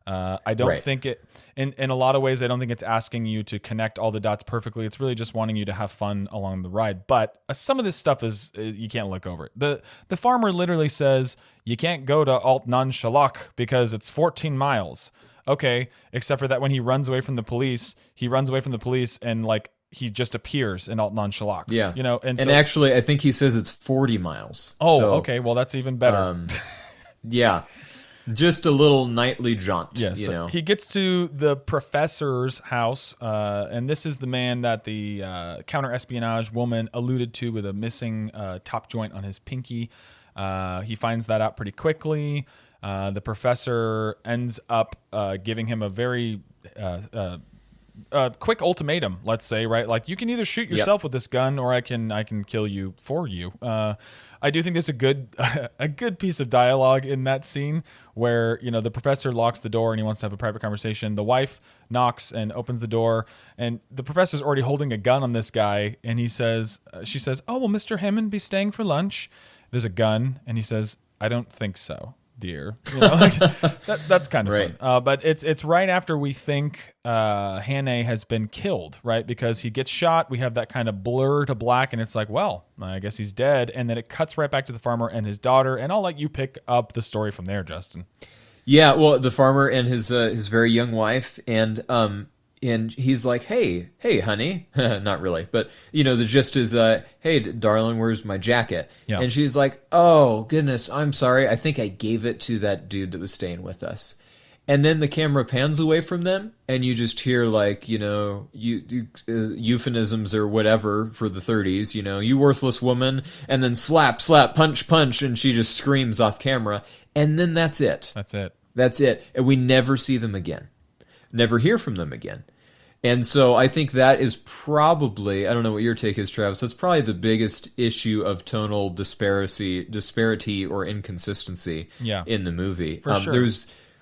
I don't think it, in a lot of ways, I don't think it's asking you to connect all the dots perfectly. It's really just wanting you to have fun along the ride. But some of this stuff is you can't look over it. The farmer literally says, you can't go to Alt Nan Shalak because it's 14 miles. Okay, except for that when he runs away from the police, and like he just appears in Alt Nan Shalak. Yeah. And actually, I think he says it's 40 miles. Oh, so, okay. Well, that's even better. Yeah. Just a little nightly jaunt. Yes, so he gets to the professor's house, and this is the man that the counter-espionage woman alluded to with a missing top joint on his pinky. He finds that out pretty quickly. The professor ends up giving him a very quick ultimatum, let's say, right? Like, you can either shoot yourself with this gun, or I can kill you for you. I do think there's a good piece of dialogue in that scene where the professor locks the door and he wants to have a private conversation. The wife knocks and opens the door, and the professor's already holding a gun on this guy. And she says, "Oh, will Mr. Hammond be staying for lunch?" There's a gun, and he says, "I don't think so, dear." That's kind of fun. But it's right after we think Hannay has been killed, right? Because he gets shot. We have that kind of blur to black, and it's like, well, I guess he's dead. And then it cuts right back to the farmer and his daughter. And I'll let you pick up the story from there, Justin. Yeah, well, the farmer and his very young wife, and he's like, hey, honey. Not really, but the gist is, hey, darling, where's my jacket? Yeah. And she's like, oh goodness, I'm sorry, I think I gave it to that dude that was staying with us. And then the camera pans away from them, and you just hear, like, euphemisms or whatever for the 30s, you worthless woman, and then slap, slap, punch, punch, and she just screams off camera, and then that's it. That's it. And we never see them again. Never hear from them again. And so I think that is probably, I don't know what your take is, Travis, that's probably the biggest issue of tonal disparity or inconsistency in the movie. For sure.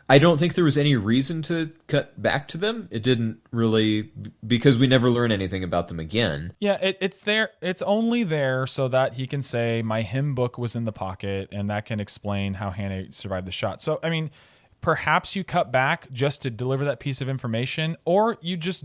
I don't think there was any reason to cut back to them. It didn't really, because we never learn anything about them again. Yeah, it's there. It's only there so that he can say, my hymn book was in the pocket, and that can explain how Hannah survived the shot. So, I mean, perhaps you cut back just to deliver that piece of information, or you just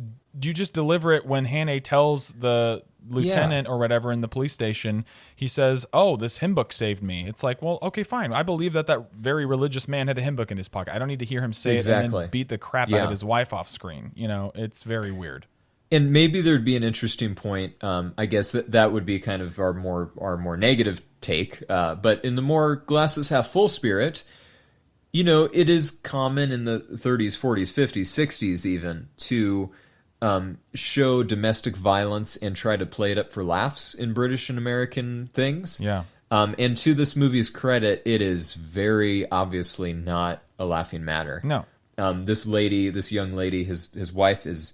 deliver it when Hannah tells the lieutenant or whatever in the police station. He says, oh, this hymn book saved me. It's like, well, okay, fine. I believe that very religious man had a hymn book in his pocket. I don't need to hear him say it and then beat the crap out of his wife off screen. It's very weird. And maybe there'd be an interesting point. I guess that would be kind of our more negative take. But in the more glasses half full spirit, it is common in the 30s, 40s, 50s, 60s even to show domestic violence and try to play it up for laughs in British and American things. Yeah. And to this movie's credit, it is very obviously not a laughing matter. No. This young lady, his wife is,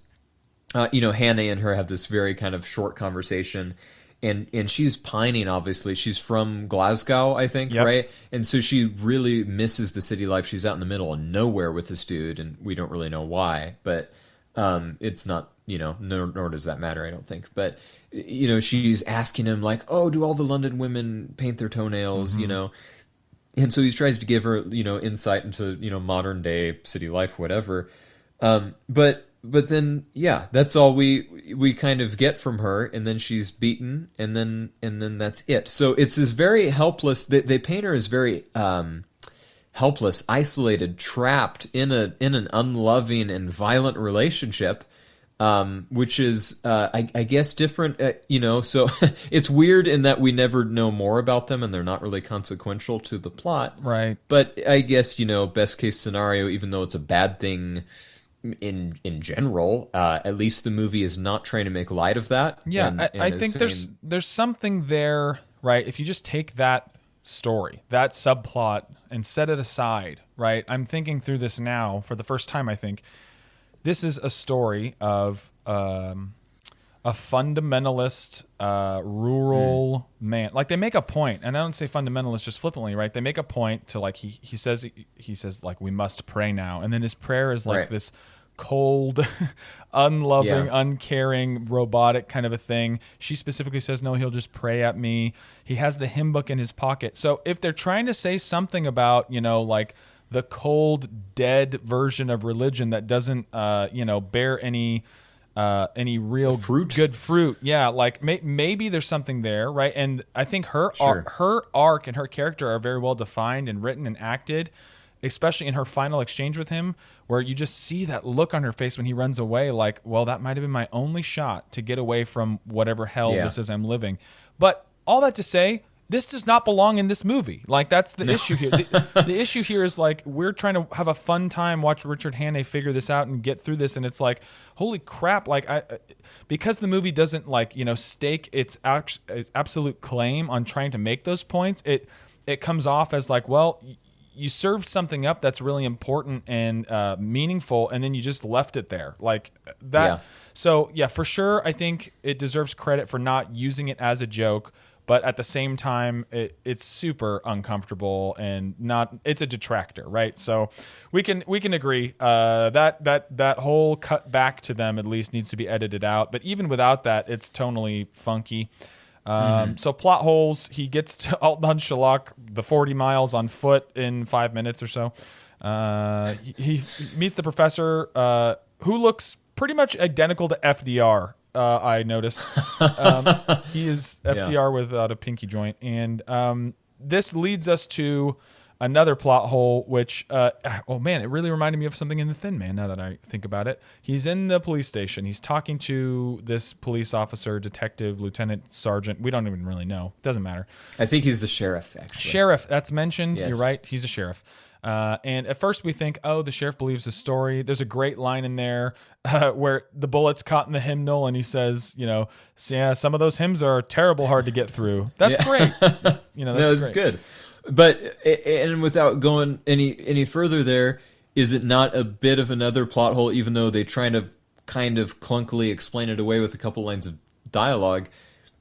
Hannah and her have this very kind of short conversation. And she's pining, obviously. She's from Glasgow, I think, right? And so she really misses the city life. She's out in the middle of nowhere with this dude, and we don't really know why. But it's not, nor does that matter, I don't think. But, she's asking him, like, oh, do all the London women paint their toenails, And so he tries to give her, insight into, modern day city life, whatever. But then, yeah, that's all we kind of get from her, and then she's beaten, and then that's it. So it's this very helpless. They paint her as very helpless, isolated, trapped in an unloving and violent relationship, which is, I guess, different. So it's weird in that we never know more about them, and they're not really consequential to the plot, right? But I guess best case scenario, even though it's a bad thing. In general, at least the movie is not trying to make light of that. Yeah, and I think there's something there, right? If you just take that story, that subplot, and set it aside, right? I'm thinking through this now for the first time. I think this is a story of a fundamentalist, rural man. Like, they make a point, and I don't say fundamentalist just flippantly, right? They make a point to, like, he says like, we must pray now, and then his prayer is like this cold, unloving, uncaring, robotic kind of a thing. She specifically says, no, he'll just pray at me. He has the hymn book in his pocket. So if they're trying to say something about, like the cold, dead version of religion that doesn't, bear any real good fruit. Yeah, like maybe there's something there, right? And I think her arc and her character are very well defined and written and acted, especially in her final exchange with him, where you just see that look on her face when he runs away, like, well, that might have been my only shot to get away from whatever hell this is I'm living. But all that to say, this does not belong in this movie. Like, that's the issue here. The issue here is, like, we're trying to have a fun time, watch Richard Hannay figure this out and get through this, and it's like, holy crap! Like, because the movie doesn't, like, stake its absolute claim on trying to make those points. It comes off as like, well, you served something up that's really important and meaningful, and then you just left it there, like that. Yeah. So yeah, for sure, I think it deserves credit for not using it as a joke. But at the same time, it's super uncomfortable and it's a detractor, right? So we can agree that whole cut back to them at least needs to be edited out. But even without that, it's tonally funky. So plot holes. He gets to Alt-Nunchalock the 40 miles on foot in 5 minutes or so. He meets the professor, who looks pretty much identical to FDR. I noticed he is FDR without a pinky joint, and this leads us to another plot hole, which oh man, it really reminded me of something in The Thin Man. Now that I think about it, he's in the police station. He's talking to this police officer, detective, lieutenant, sergeant. We don't even really know. Doesn't matter. I think he's the sheriff. Actually, sheriff. That's mentioned. Yes. You're right. He's a sheriff. And at first we think, oh, the sheriff believes the story. There's a great line in there where the bullet's caught in the hymnal, and he says, yeah, some of those hymns are terrible hard to get through. That's great. That's good. But and without going any further, there is it not a bit of another plot hole? Even though they try to kind of clunkily explain it away with a couple lines of dialogue,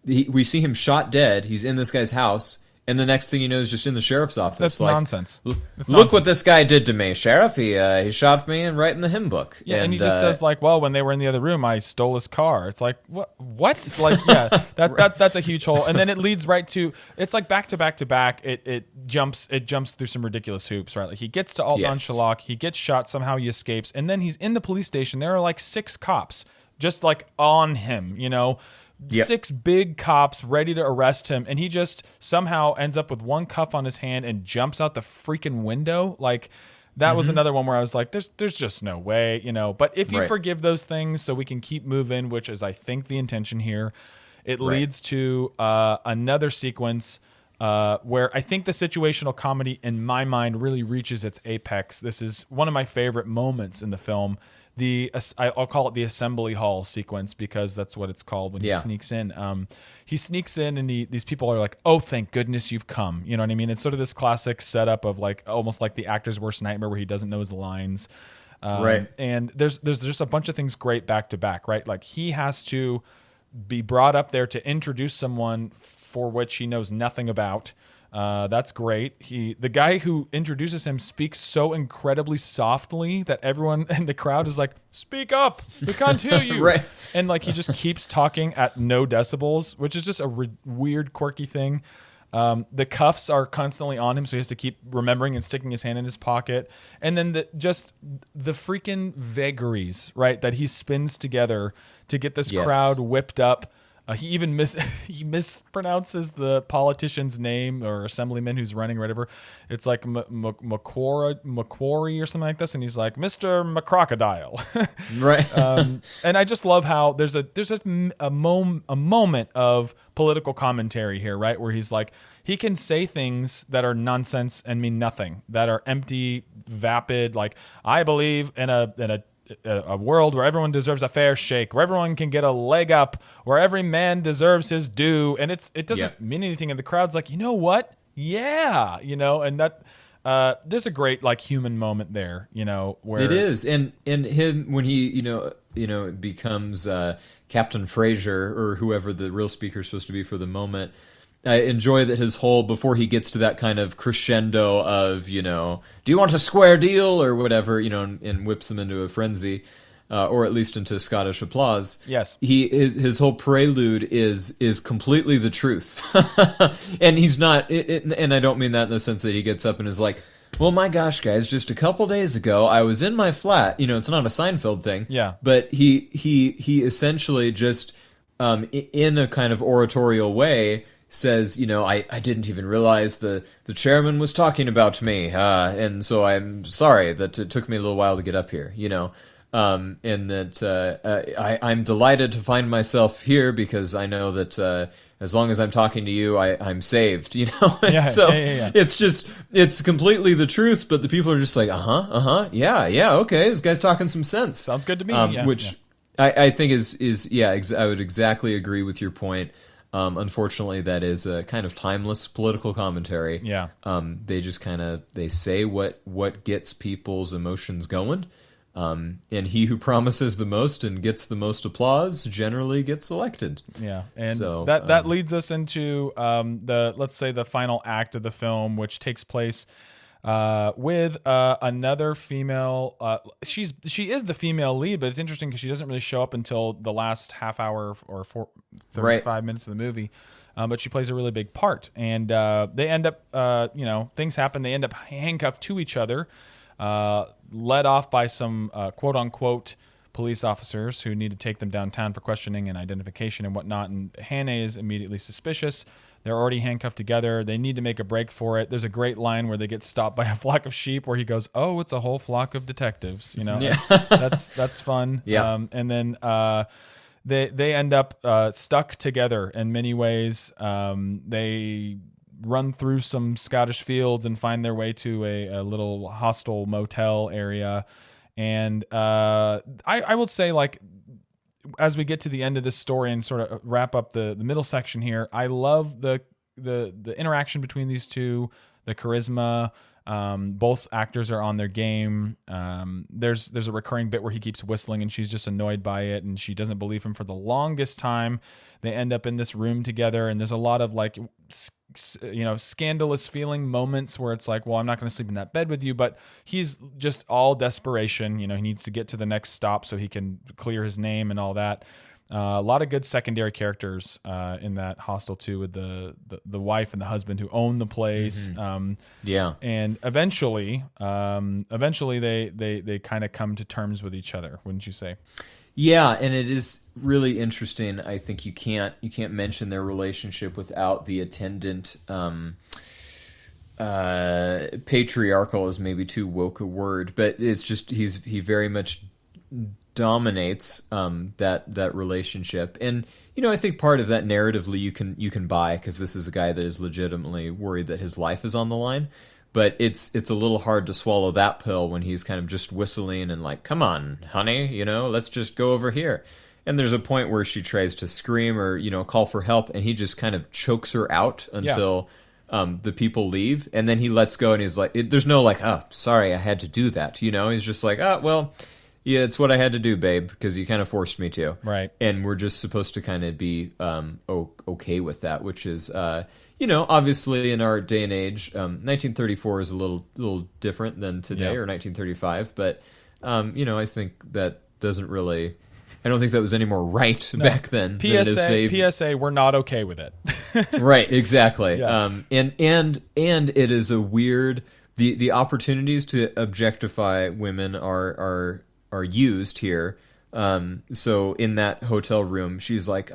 we see him shot dead. He's in this guy's house. And the next thing you know is just in the sheriff's office. That's nonsense. Look what this guy did to me, sheriff. He shot me and right in the hymn book. Yeah, and he just says, like, well, when they were in the other room, I stole his car. It's like, what? Like, yeah, that's a huge hole. And then it leads right to, it's like back to back to back. It jumps through some ridiculous hoops, right? Like, he gets to Alt-Nunchalock, he gets shot, somehow he escapes, and then he's in the police station. There are like 6 cops just like on him, Yep. 6 big cops ready to arrest him, and he just somehow ends up with one cuff on his hand and jumps out the freaking window. Like, that was another one where I was like, there's just no way, But if you forgive those things so we can keep moving, which is, I think, the intention here, it leads to another sequence where I think the situational comedy, in my mind, really reaches its apex. This is one of my favorite moments in the film. I'll call it the assembly hall sequence because that's what it's called when he sneaks in. He sneaks in and these people are like, "Oh, thank goodness you've come." You know what I mean? It's sort of this classic setup of like almost like the actor's worst nightmare where he doesn't know his lines. Right. And there's just a bunch of things great back to back, right? Like he has to be brought up there to introduce someone for which he knows nothing about. That's great. The guy who introduces him speaks so incredibly softly that everyone in the crowd is like, "Speak up, we can't hear you." Right. And like he just keeps talking at no decibels, which is just a weird, quirky thing. The cuffs are constantly on him, so he has to keep remembering and sticking his hand in his pocket. And then the freaking vagaries, right, that he spins together to get this crowd whipped up. He even he mispronounces the politician's name or assemblyman who's running or whatever. It's like Macquarie or something like this, and he's like Mr. McCrocodile, Right. And I just love how there's just a moment of political commentary here, right, where he's like he can say things that are nonsense and mean nothing, that are empty, vapid. Like I believe in a world where everyone deserves a fair shake, where everyone can get a leg up, where every man deserves his due, and it doesn't mean anything. And the crowd's like, you know what? Yeah, and that there's a great like human moment there, where it is, and him when he becomes Captain Fraser or whoever the real speaker is supposed to be for the moment. I enjoy that his whole, before he gets to that kind of crescendo of, do you want a square deal or whatever, and whips them into a frenzy, or at least into Scottish applause. Yes. His whole prelude is completely the truth. And he's not, and I don't mean that in the sense that he gets up and is like, well, my gosh, guys, just a couple days ago, I was in my flat. It's not a Seinfeld thing. Yeah. But he essentially just, in a kind of oratorial way, says, I didn't even realize the chairman was talking about me, and so I'm sorry that it took me a little while to get up here, and that I'm delighted to find myself here because I know that as long as I'm talking to you, I'm saved, And it's completely the truth, but the people are just like, yeah, okay, this guy's talking some sense. Sounds good to me. I think I would exactly agree with your point. Unfortunately, that is a kind of timeless political commentary. Yeah. They just they say what gets people's emotions going. And he who promises the most and gets the most applause generally gets elected. Yeah. And so, that leads us into let's say the final act of the film, which takes place with another female. She is the female lead, but it's interesting because she doesn't really show up until the last half hour or 35 minutes of the movie. But she plays a really big part, and they end up, things happen. They end up handcuffed to each other, led off by some quote unquote police officers who need to take them downtown for questioning and identification and whatnot. And Hannah is immediately suspicious. They're already handcuffed together. They need to make a break for it. There's a great line where they get stopped by a flock of sheep where he goes, "Oh, it's a whole flock of detectives." Yeah. That's fun. Yeah. And then they end up stuck together in many ways. They run through some Scottish fields and find their way to a little hostel motel area. And I will say, like, as we get to the end of this story and sort of wrap up the middle section here, I love the interaction between these two, the charisma. Both actors are on their game. There's a recurring bit where he keeps whistling and she's just annoyed by it and she doesn't believe him for the longest time. They end up in this room together and there's a lot of like scandalous feeling moments where it's like, well, I'm not going to sleep in that bed with you, but he's just all desperation. He needs to get to the next stop so he can clear his name and all that. A lot of good secondary characters in that hostel too, with the wife and the husband who own the place. Yeah, and eventually they kind of come to terms with each other, wouldn't you say? Yeah, and it is really interesting. I think you can't mention their relationship without the attendant. Patriarchal is maybe too woke a word, but it's just he very much dominates that relationship. And I think part of that narratively you can buy, because this is a guy that is legitimately worried that his life is on the line. but it's a little hard to swallow that pill when he's kind of just whistling and like, come on, honey, let's just go over here. And there's a point where she tries to scream or, call for help, and he just kind of chokes her out until the people leave. And then he lets go, and he's like, there's no like, oh, sorry, I had to do that. He's just like, oh, well, yeah, it's what I had to do, babe, because you kind of forced me to. Right. And we're just supposed to kind of be okay with that, which is, obviously in our day and age, 1934 is a little different than today or 1935. But, I think that doesn't really... I don't think that was any more right back then than it is today. PSA, we're not okay with it. Right, exactly. Yeah. And it is a weird... The opportunities to objectify women are used here. So in that hotel room, she's like,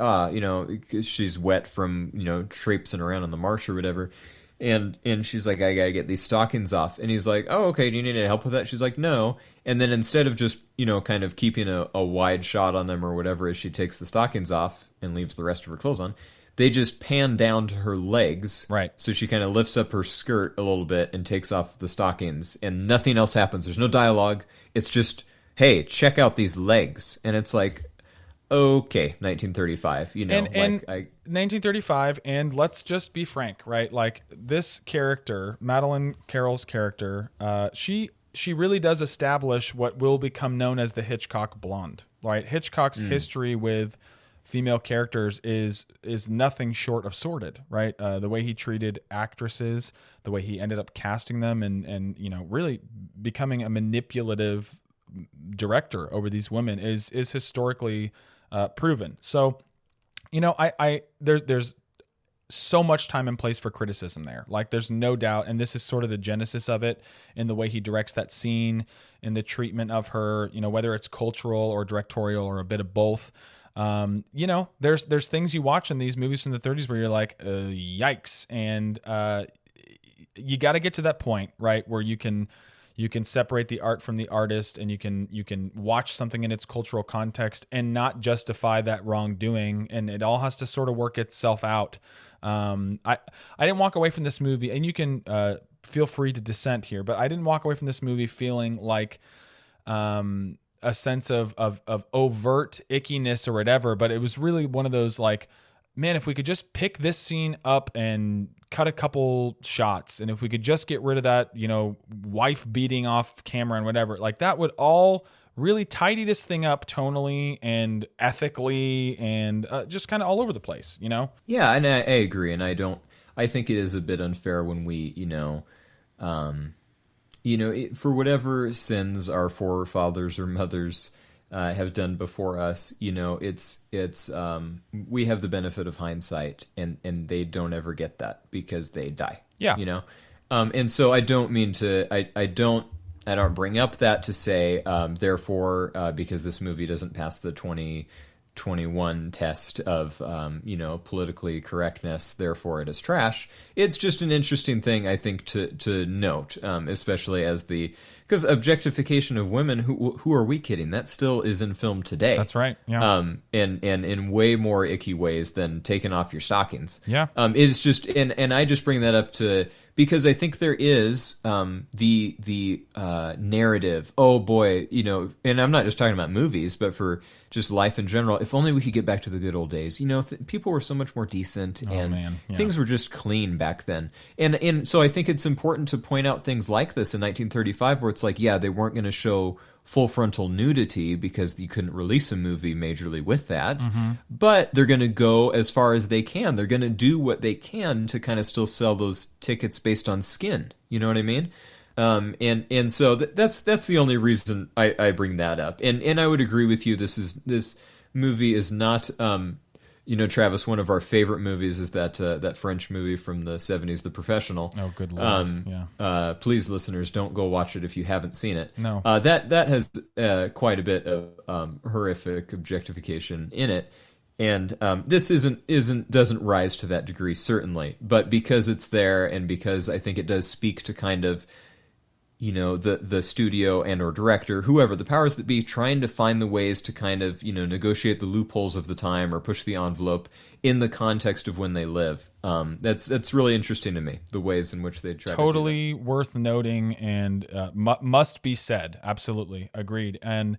she's wet from, traipsing around on the marsh or whatever. And she's like, I gotta get these stockings off. And he's like, oh, okay, do you need any help with that? She's like, no. And then instead of just, kind of keeping a wide shot on them or whatever as she takes the stockings off and leaves the rest of her clothes on, they just pan down to her legs. Right. So she kind of lifts up her skirt a little bit and takes off the stockings, and nothing else happens. There's no dialogue. It's just, hey, check out these legs. And it's like, okay, 1935, And 1935, and let's just be frank, right? Like, this character, Madeline Carroll's character, she really does establish what will become known as the Hitchcock blonde, right? Hitchcock's history with female characters is nothing short of sordid, right? The way he treated actresses, the way he ended up casting them, and really becoming a manipulative director over these women is historically proven. So, there's so much time and place for criticism there. Like, there's no doubt, and this is sort of the genesis of it in the way he directs that scene, in the treatment of her, whether it's cultural or directorial or a bit of both. There's things you watch in these movies from the 30s where you're like, yikes. And you got to get to that point, right, where you can separate the art from the artist, and you can watch something in its cultural context and not justify that wrongdoing, and it all has to sort of work itself out. I didn't walk away from this movie, and you can feel free to dissent here, but I didn't walk away from this movie feeling like a sense of overt ickiness or whatever, but it was really one of those like, man, if we could just pick this scene up and cut a couple shots, and if we could just get rid of that, wife beating off camera and whatever, like that would all really tidy this thing up tonally and ethically and just kind of all over the place, Yeah, and I agree, and I think it is a bit unfair when we, for whatever sins our forefathers or mothers have done before us, it's we have the benefit of hindsight, and they don't ever get that because they die. Yeah. And so I don't mean to, I don't bring up that to say, therefore, because this movie doesn't pass the 2021 test of, politically correctness, therefore it is trash. It's just an interesting thing, I think, to note, especially as because objectification of women, who are we kidding? That still is in film today. That's right. Yeah. And in way more icky ways than taking off your stockings. Yeah. It's just, and I just bring that up because I think there is the narrative. Oh boy, and I'm not just talking about movies, but for just life in general. If only we could get back to the good old days. People were so much more decent, and things were just clean back then. And so I think it's important to point out things like this in 1935, where it's like, yeah, they weren't going to show full frontal nudity because you couldn't release a movie majorly with that, but they're going to go as far as they can. They're going to do what they can to kind of still sell those tickets based on skin. You know what I mean? And so that's the only reason I bring that up. And I would agree with you. This movie is not, Travis, one of our favorite movies is that French movie from the 70s, The Professional. Oh, good Lord. Yeah. Please, listeners, don't go watch it if you haven't seen it. No. That has quite a bit of horrific objectification in it. And this doesn't rise to that degree, certainly. But because it's there, and because I think it does speak to kind of the studio and or director, whoever, the powers that be, trying to find the ways to kind of, negotiate the loopholes of the time or push the envelope in the context of when they live. That's really interesting to me, the ways in which they try totally to do worth noting and must be said. Absolutely. Agreed. And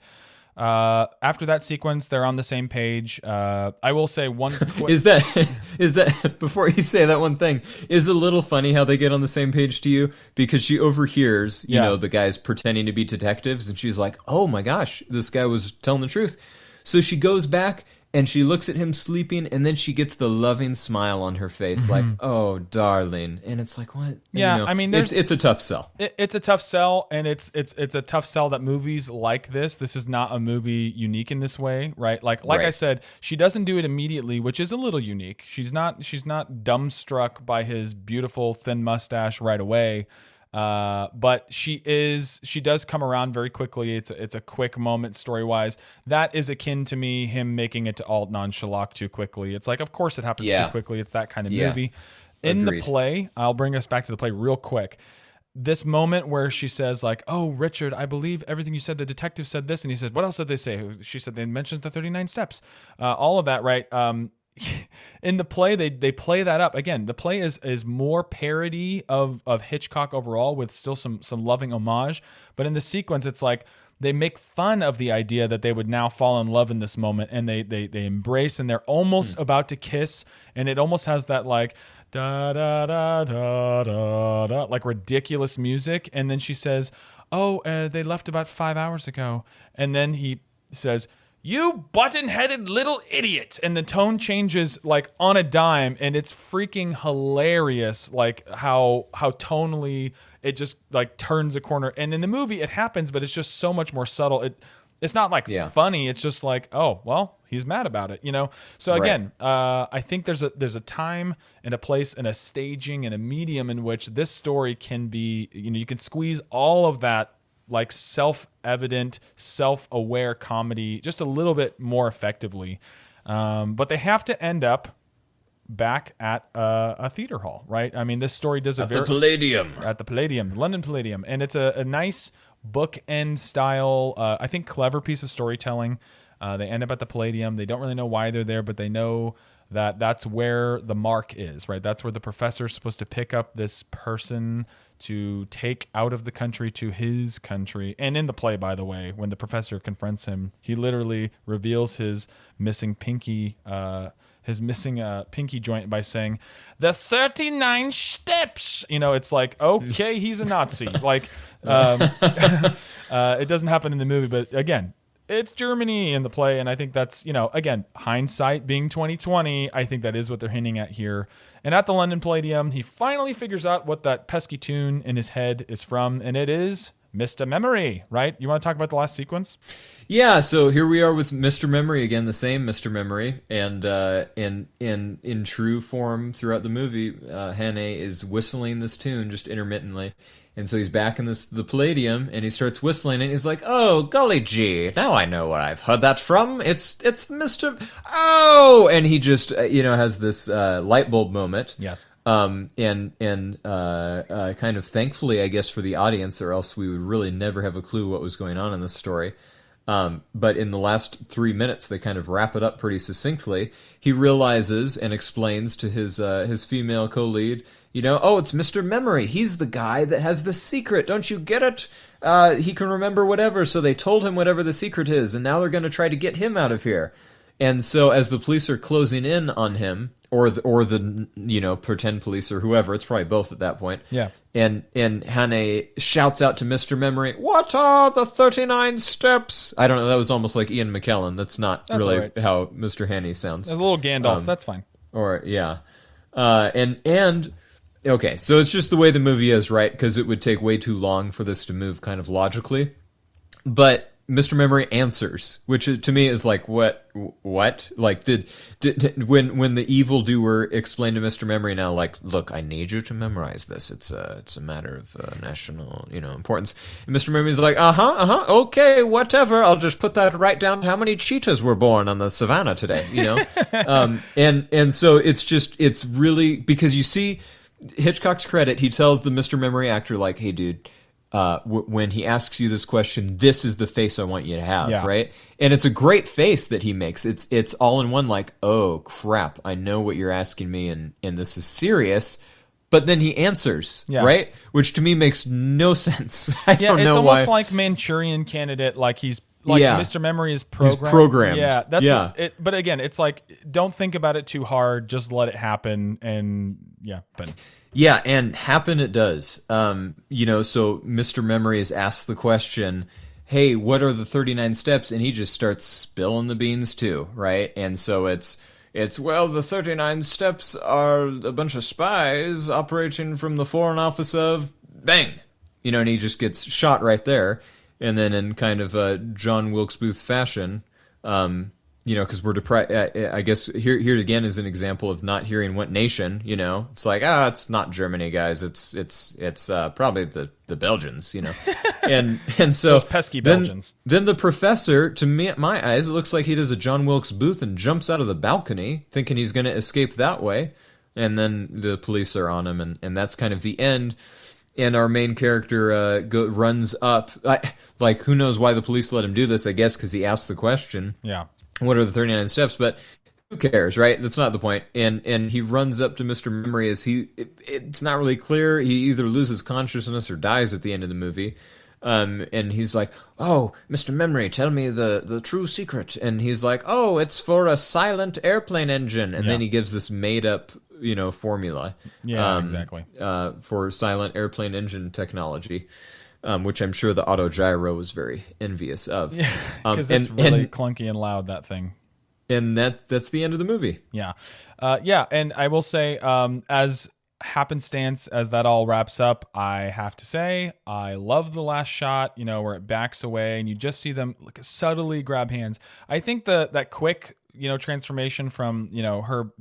after that sequence, they're on the same page. I will say one quick... Is that before you say that one thing, is it a little funny how they get on the same page to you? Because she overhears, the guys pretending to be detectives, and she's like, oh my gosh, this guy was telling the truth. So she goes back and she looks at him sleeping, and then she gets the loving smile on her face, like, oh, darling. And it's like, what? Yeah, I mean, it's a tough sell. It's a tough sell, and it's a tough sell that movies like this is not a movie unique in this way, right? Like Right. I said, she doesn't do it immediately, which is a little unique. She's not dumbstruck by his beautiful thin mustache right away. But she does come around very quickly. It's a quick moment story-wise. That is akin to me, him making it to alt non-Shalak too quickly. It's like, of course it happens too quickly. It's that kind of movie. In Agreed. the play, I'll bring us back to the play real quick. This moment where she says, like, oh, Richard, I believe everything you said. The detective said this. And he said, what else did they say? She said they mentioned the 39 steps. All of that, right? In the play, they play that up. Again, the play is more parody of Hitchcock overall, with still some loving homage. But in the sequence, it's like they make fun of the idea that they would now fall in love in this moment, and they embrace, and they're almost about to kiss, and it almost has that like da da da da da da, like ridiculous music. And then she says, oh, they left about 5 hours ago. And then he says, you button-headed little idiot. And the tone changes like on a dime, and it's freaking hilarious, like how tonally it just like turns a corner. And in the movie it happens, but it's just so much more subtle. It's not like funny, it's just like, oh, well, he's mad about it, So again, I think there's a time and a place and a staging and a medium in which this story can be, you can squeeze all of that like self-evident, self-aware comedy just a little bit more effectively. But they have to end up back at a theater hall, right? I mean, this story does the Palladium. At the Palladium, the London Palladium. And it's a nice bookend style, I think clever piece of storytelling. They end up at the Palladium. They don't really know why they're there, but they know that that's where the mark is, right? That's where the professor's supposed to pick up this person to take out of the country to his country. And in the play, by the way, when the professor confronts him, he literally reveals his missing pinky joint by saying, the 39 steps. It's like, okay, he's a Nazi. Like, it doesn't happen in the movie, but again, it's Germany in the play, and I think that's, again, hindsight being 2020, I think that is what they're hinting at here. And at the London Palladium, he finally figures out what that pesky tune in his head is from, and it is Mr. Memory, right? You want to talk about the last sequence? Yeah, so here we are with Mr. Memory again, the same Mr. Memory, and in true form throughout the movie, Hannah is whistling this tune just intermittently. And so he's back in the Palladium, and he starts whistling, and he's like, oh, golly gee, now I know where I've heard that from. It's Mr. Oh! And he just, has this light bulb moment. Yes. And kind of thankfully, I guess, for the audience, or else we would really never have a clue what was going on in this story. But in the last 3 minutes, they kind of wrap it up pretty succinctly. He realizes and explains to his female co-lead, oh, it's Mr. Memory. He's the guy that has the secret. Don't you get it? He can remember whatever, so they told him whatever the secret is, and now they're going to try to get him out of here. And so as the police are closing in on him, or the pretend police or whoever, it's probably both at that point. Yeah. And Hannah shouts out to Mr. Memory, what are the 39 steps? I don't know, that was almost like Ian McKellen. That's really right. How Mr. Hannah sounds. A little Gandalf, that's fine. Or, yeah. And okay, so it's just the way the movie is, right? Because it would take way too long for this to move kind of logically. But Mr. Memory answers, which to me is like, what? Like, did when the evildoer explained to Mr. Memory now, like, look, I need you to memorize this. It's a matter of national, importance. And Mr. Memory's like, okay, whatever. I'll just put that right down. How many cheetahs were born on the savannah today? And so it's really, because you see Hitchcock's credit. He tells the Mr. Memory actor, like, hey, dude, when he asks you this question, this is the face I want you to have, Yeah. right? And it's a great face that he makes. It's all in one, like, oh crap, I know what you're asking me, and this is serious. But then he answers, right? Which to me makes no sense. I don't know it's why. almost like Manchurian Candidate, like he's like Mr. Memory is programmed. He's programmed. Yeah, that's what it. But again, it's like, don't think about it too hard. Just let it happen, and but. Yeah, and happen it does. So Mr. Memory is asked the question, hey, what are the 39 steps? And he just starts spilling the beans too, right? And so it's well, the 39 steps are a bunch of spies operating from the Foreign Office of bang. And he just gets shot right there. And then in kind of John Wilkes Booth fashion, because we're deprived. I guess here again is an example of not hearing what nation. It's like, it's not Germany, guys. It's probably the Belgians. and so those pesky Belgians. Then the professor, to me, my eyes, it looks like he does a John Wilkes Booth and jumps out of the balcony, thinking he's going to escape that way. And then the police are on him, and that's kind of the end. And our main character runs up. Who knows why the police let him do this? I guess because he asked the question. Yeah. What are the 39 steps? But who cares, right? That's not the point. And he runs up to Mr. Memory as it's not really clear. He either loses consciousness or dies at the end of the movie. And he's like, oh, Mr. Memory, tell me the true secret. And he's like, oh, it's for a silent airplane engine. And then he gives this made up, formula. Yeah, exactly. For silent airplane engine technology. Which I'm sure the autogyro was very envious of. Yeah, because it's really clunky and loud, that thing. And that's the end of the movie. Yeah. And I will say, as happenstance, as that all wraps up, I have to say, I love the last shot, where it backs away and you just see them subtly grab hands. I think that quick, transformation from, her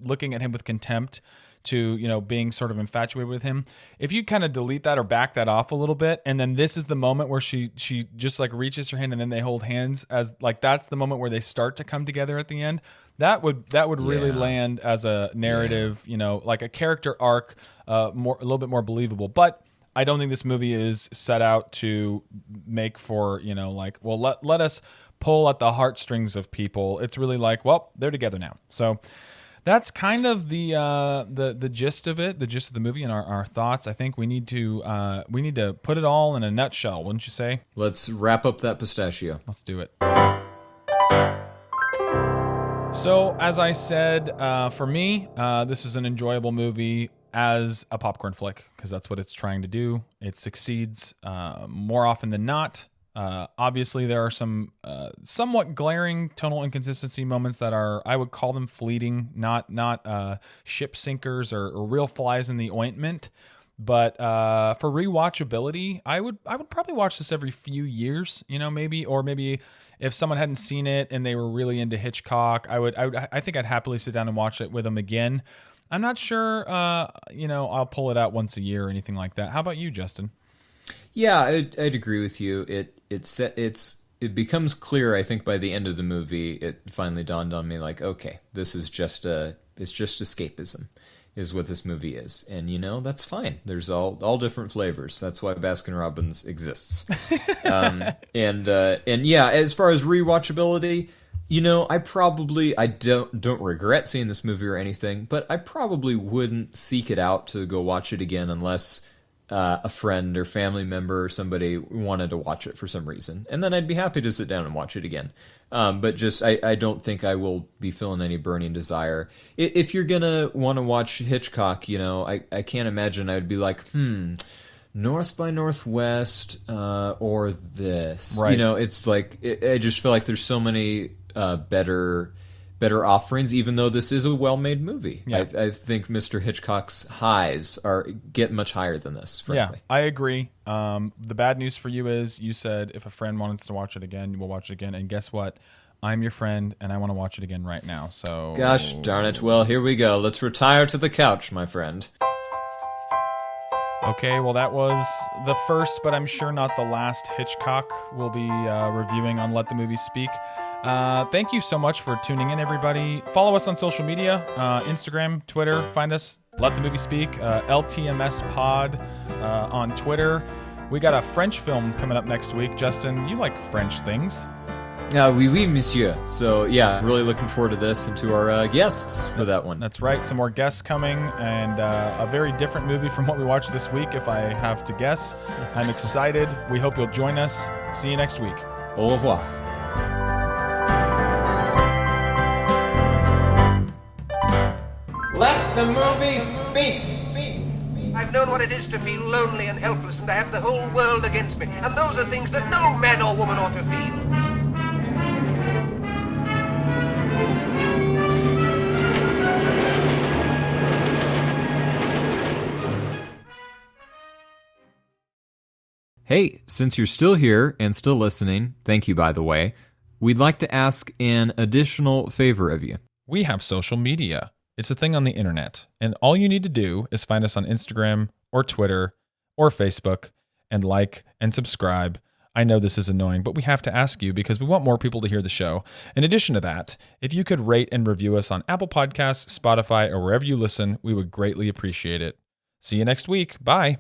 looking at him with contempt to, being sort of infatuated with him. If you kind of delete that or back that off a little bit, and then this is the moment where she just like reaches her hand and then they hold hands, as like that's the moment where they start to come together at the end. That would really land as a narrative, like a character arc, a little bit more believable. But I don't think this movie is set out to make for, let us pull at the heartstrings of people. It's really like, well, they're together now. So that's kind of the gist of it, the gist of the movie, and our thoughts. I think we need to put it all in a nutshell, wouldn't you say? Let's wrap up that pistachio. Let's do it. So, as I said, for me, this is an enjoyable movie as a popcorn flick, because that's what it's trying to do. It succeeds more often than not. Obviously, there are some somewhat glaring tonal inconsistency moments that are, I would call them fleeting, not ship sinkers or real flies in the ointment. But for rewatchability, I would probably watch this every few years, maybe if someone hadn't seen it and they were really into Hitchcock, I think I'd happily sit down and watch it with them again. I'm not sure, I'll pull it out once a year or anything like that. How about you, Justin? Yeah, I'd agree with you. It becomes clear, I think, by the end of the movie. It finally dawned on me, like, okay, this is just escapism, is what this movie is, and that's fine. There's all different flavors. That's why Baskin Robbins exists. And yeah, as far as rewatchability, I don't regret seeing this movie or anything, but I probably wouldn't seek it out to go watch it again unless a friend or family member or somebody wanted to watch it for some reason. And then I'd be happy to sit down and watch it again. But just, I don't think I will be feeling any burning desire. If you're going to want to watch Hitchcock, I can't imagine I would be like, North by Northwest or this. Right. It's like, I just feel like there's so many better offerings, even though this is a well-made movie. Yeah. I think Mr. Hitchcock's highs get much higher than this, frankly. Yeah, I agree. The bad news for you is you said if a friend wants to watch it again, we'll watch it again. And guess what? I'm your friend, and I want to watch it again right now. So, gosh darn it. Well, here we go. Let's retire to the couch, my friend. Okay, well, that was the first, but I'm sure not the last Hitchcock we'll be reviewing on Let the Movie Speak. Thank you so much for tuning in, everybody. Follow us on social media, Instagram, Twitter. Find us, Let the Movie Speak, LTMS Pod on Twitter. We got a French film coming up next week. Justin, you like French things. Oui, monsieur. So, yeah, really looking forward to this and to our guests for that one. That's right. Some more guests coming, and a very different movie from what we watched this week, if I have to guess. I'm excited. We hope you'll join us. See you next week. Au revoir. Let the movie speak. I've known what it is to feel lonely and helpless and to have the whole world against me. And those are things that no man or woman ought to feel. Hey, since you're still here and still listening, thank you, by the way, we'd like to ask an additional favor of you. We have social media. It's a thing on the internet, and all you need to do is find us on Instagram or Twitter or Facebook and like and subscribe. I know this is annoying, but we have to ask you because we want more people to hear the show. In addition to that, if you could rate and review us on Apple Podcasts, Spotify, or wherever you listen, we would greatly appreciate it. See you next week. Bye.